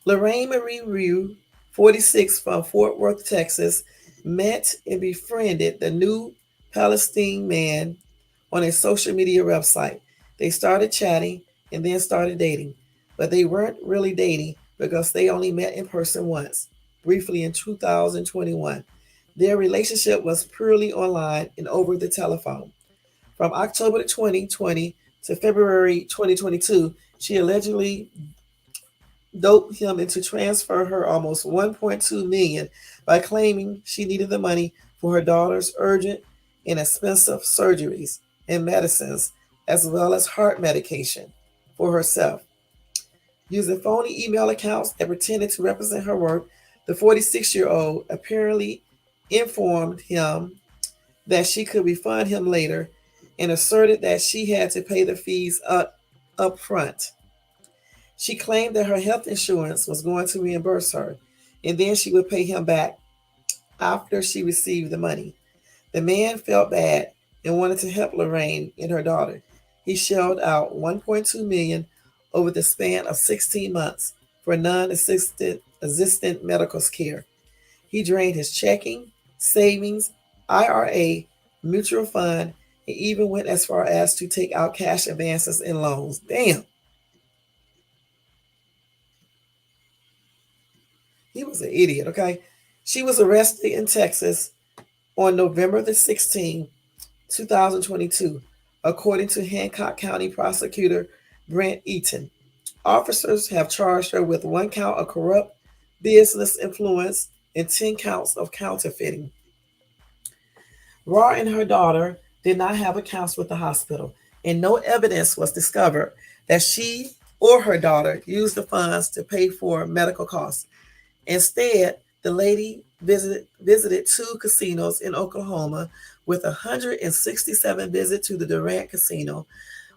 Lorraine Marie Rue, 46, from Fort Worth, Texas, met and befriended the new Palestinian man on a social media website. They started chatting and then started dating, but they weren't really dating because they only met in person once, briefly in 2021. Their relationship was purely online and over the telephone. From October 2020 to February 2022, she allegedly doped him into transfer her almost 1.2 million by claiming she needed the money for her daughter's urgent and expensive surgeries and medicines, as well as heart medication for herself. Using phony email accounts that pretended to represent her work, the 46-year-old apparently informed him that she could refund him later and asserted that she had to pay the fees up front. She claimed that her health insurance was going to reimburse her, and then she would pay him back after she received the money. The man felt bad and wanted to help Lorraine and her daughter. He shelled out 1.2 million over the span of 16 months for non-existent medical care. He drained his checking, savings, IRA, mutual fund, and even went as far as to take out cash advances and loans. Damn. He was an idiot, okay? She was arrested in Texas on November the 16th, 2022, according to Hancock County Prosecutor Brent Eaton. Officers have charged her with one count of corrupt business influence, and 10 counts of counterfeiting. Raw and her daughter did not have accounts with the hospital, and no evidence was discovered that she or her daughter used the funds to pay for medical costs. Instead, the lady visited two casinos in Oklahoma with 167 visits to the Durant Casino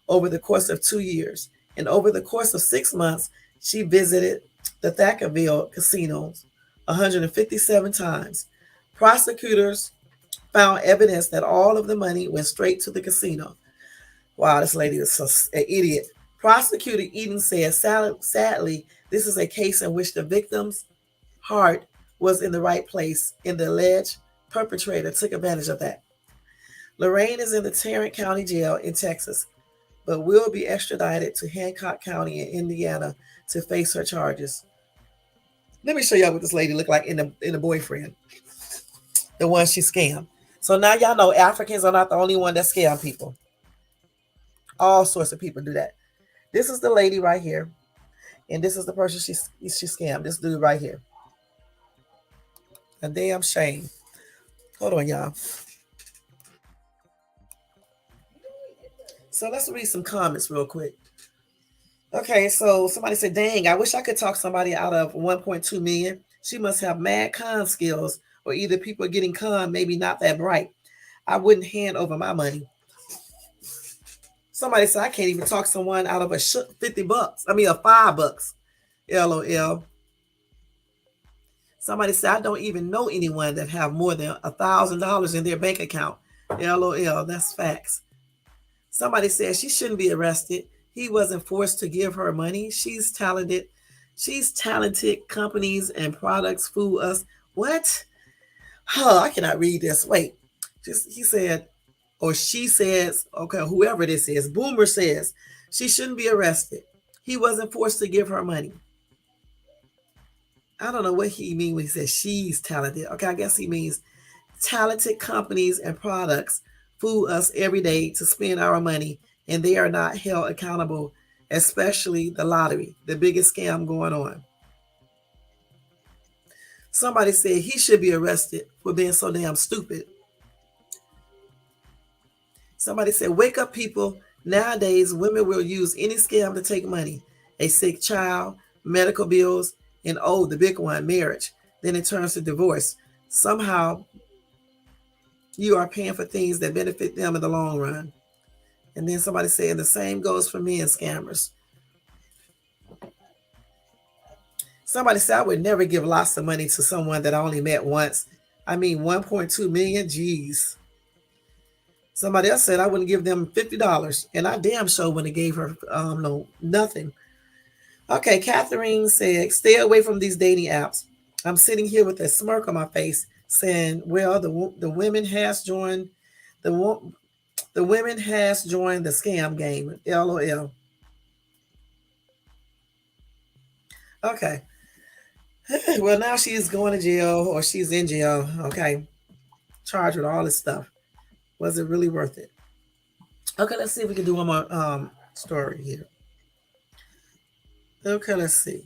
over the course of 2 years. And over the course of 6 months, she visited the Thackerville casinos 157 times. Prosecutors found evidence that all of the money went straight to the casino. Wow, this lady is an idiot. Prosecutor Eden said, sadly, this is a case in which the victim's heart was in the right place, and the alleged perpetrator took advantage of that. Lorraine is in the Tarrant County Jail in Texas, but will be extradited to Hancock County in Indiana to face her charges. Let me show y'all what this lady looked like in the boyfriend, the one she scammed. So now y'all know Africans are not the only one that scam people. All sorts of people do that. This is the lady right here, and this is the person she scammed. This dude right here. A damn shame. Hold on, y'all. So let's read some comments real quick. Okay, so somebody said, dang, I wish I could talk somebody out of 1.2 million. She must have mad con skills, or either people getting con, maybe not that bright. I wouldn't hand over my money. Somebody said, I can't even talk someone out of a $50. I mean, a $5. LOL. Somebody said, I don't even know anyone that have more than $1,000 in their bank account. LOL. That's facts. Somebody said she shouldn't be arrested. He wasn't forced to give her money. She's talented. She's talented. Companies and products fool us. What? Oh, I cannot read this. Wait. He said, or she says, okay, whoever this is, Boomer says, she shouldn't be arrested. He wasn't forced to give her money. I don't know what he means when he says she's talented. Okay, I guess he means talented companies and products fool us every day to spend our money, and they are not held accountable, especially the lottery, the biggest scam going on. Somebody said he should be arrested for being so damn stupid. Somebody said, wake up, people. Nowadays, women will use any scam to take money. A sick child, medical bills, and the big one, marriage. Then it turns to divorce. Somehow, you are paying for things that benefit them in the long run. And then somebody said, the same goes for men scammers. Somebody said, I would never give lots of money to someone that I only met once. I mean, 1.2 million, geez. Somebody else said I wouldn't give them $50, and I damn sure wouldn't have gave her nothing. Okay, Catherine said, stay away from these dating apps. I'm sitting here with a smirk on my face, saying, well, the women has joined the women has joined the scam game. LOL. Okay. Well, now she's going to jail, or she's in jail. Okay, charged with all this stuff. Was it really worth it? Okay, let's see if we can do one more story here. Okay, let's see.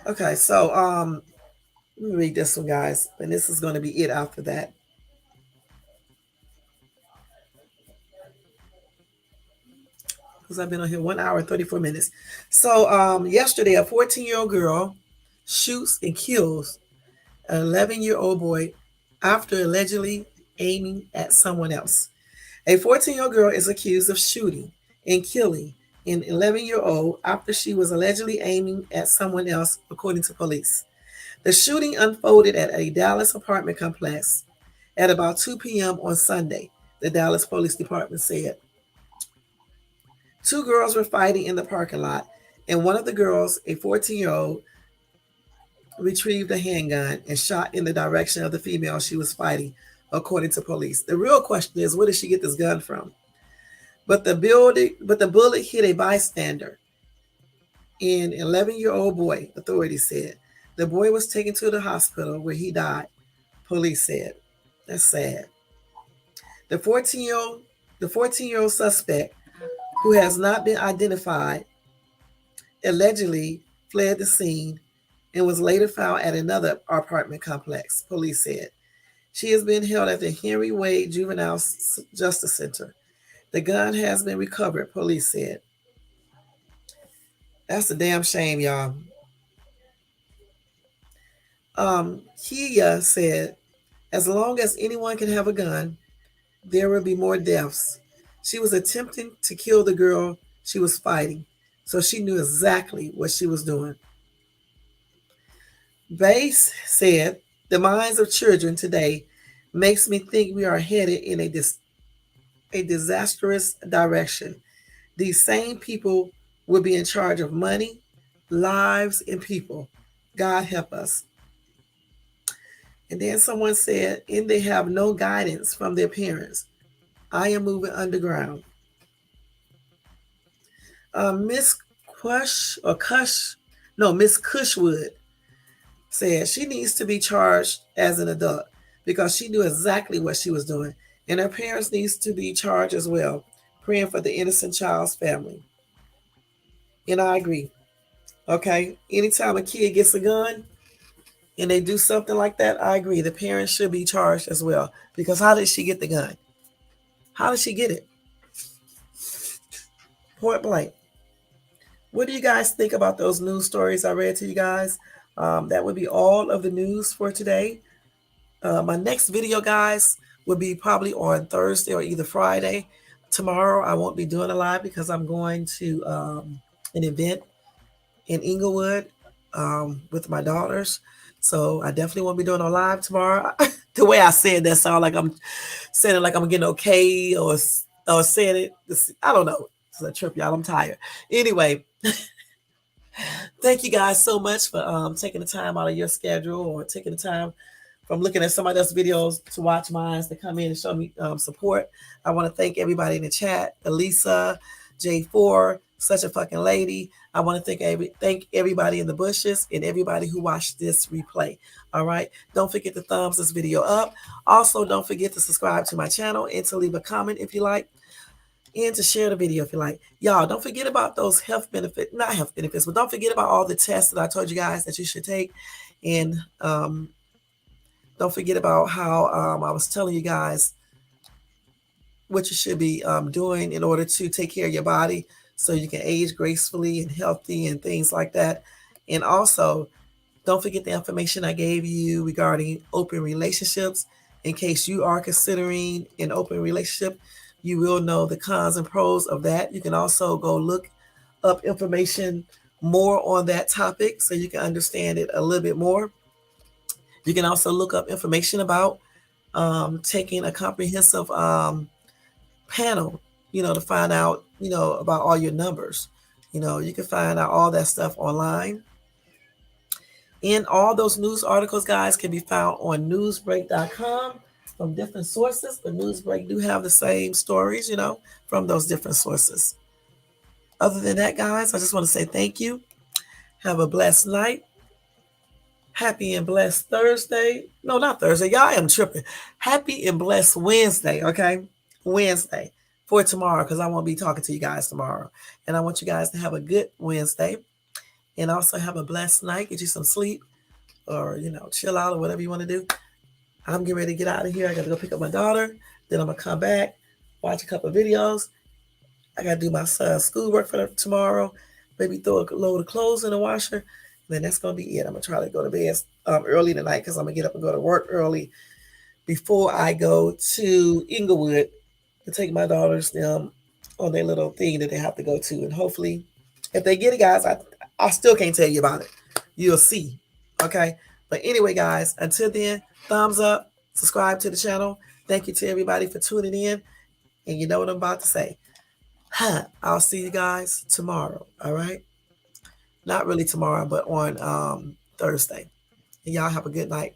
Okay, so let me read this one, guys, and this is going to be it after that. Because I've been on here 1 hour and 34 minutes. So yesterday, a 14-year-old girl shoots and kills an 11-year-old boy after allegedly aiming at someone else. A 14-year-old girl is accused of shooting and killing an 11-year-old after she was allegedly aiming at someone else, according to police. The shooting unfolded at a Dallas apartment complex at about 2 p.m. on Sunday, the Dallas Police Department said. Two girls were fighting in the parking lot, and one of the girls, a 14-year-old, retrieved a handgun and shot in the direction of the female she was fighting, according to police. The real question is, where did she get this gun from? But the bullet hit a bystander, an 11-year-old boy, authorities said. The boy was taken to the hospital where he died, police said. That's sad. The 14-year-old suspect, who has not been identified, allegedly fled the scene and was later found at another apartment complex, police said. She has been held at the Henry Wade Juvenile Justice Center. The gun has been recovered, police said. That's a damn shame, y'all. Kia said, as long as anyone can have a gun, there will be more deaths. She was attempting to kill the girl she was fighting, so she knew exactly what she was doing. Bass said, the minds of children today makes me think we are headed in a disastrous direction. These same people will be in charge of money, lives, and people. God help us. And then someone said, and they have no guidance from their parents. I am moving underground. Miss Miss Cushwood said she needs to be charged as an adult because she knew exactly what she was doing. And her parents needs to be charged as well, praying for the innocent child's family. And I agree. Okay, anytime a kid gets a gun and they do something like that, I agree. The parents should be charged as well. Because how did she get the gun? How did she get it? Point blank. What do you guys think about those news stories I read to you guys? That would be all of the news for today. My next video, guys, will be probably on Thursday or either Friday. Tomorrow, I won't be doing a live because I'm going to an event in Inglewood with my daughters. So I definitely won't be doing a live tomorrow. The way I said that sound like I'm saying it like I'm getting okay or saying it. I don't know. It's a trip, y'all. I'm tired. Anyway, thank you guys so much for taking the time out of your schedule or taking the time from looking at somebody else's videos to watch mine, to come in and show me support. I want to thank everybody in the chat. Elisa, J4, such a fucking lady. I want to thank everybody in the bushes and everybody who watched this replay. All right. Don't forget to thumbs this video up. Also, don't forget to subscribe to my channel and to leave a comment if you like. And to share the video if you like. Y'all, don't forget about those not health benefits, but don't forget about all the tests that I told you guys that you should take. And don't forget about how I was telling you guys what you should be doing in order to take care of your body so you can age gracefully and healthy and things like that. And also, don't forget the information I gave you regarding open relationships. In case you are considering an open relationship, you will know the cons and pros of that. You can also go look up information more on that topic so you can understand it a little bit more. You can also look up information about taking a comprehensive panel, to find out, about all your numbers. You can find out all that stuff online. And all those news articles, guys, can be found on newsbreak.com. From different sources, but Newsbreak do have the same stories, from those different sources. Other than that, guys, I just want to say thank you. Have a blessed night. Happy and blessed Thursday. No, not Thursday. Y'all, I am tripping. Happy and blessed Wednesday, okay? Wednesday for tomorrow, because I won't be talking to you guys tomorrow. And I want you guys to have a good Wednesday. And also have a blessed night. Get you some sleep or, chill out or whatever you want to do. I'm getting ready to get out of here. I got to go pick up my daughter. Then I'm going to come back, watch a couple of videos. I got to do my son's schoolwork for tomorrow. Maybe throw a load of clothes in the washer. And then that's going to be it. I'm going to try to go to bed early tonight because I'm going to get up and go to work early before I go to Inglewood to take my daughters on their little thing that they have to go to. And hopefully, if they get it, guys, I still can't tell you about it. You'll see. Okay? But anyway, guys, until then, thumbs up, subscribe to the channel. Thank you to everybody for tuning in. And you know what I'm about to say. I'll see you guys tomorrow. All right? Not really tomorrow, but on Thursday. And y'all have a good night.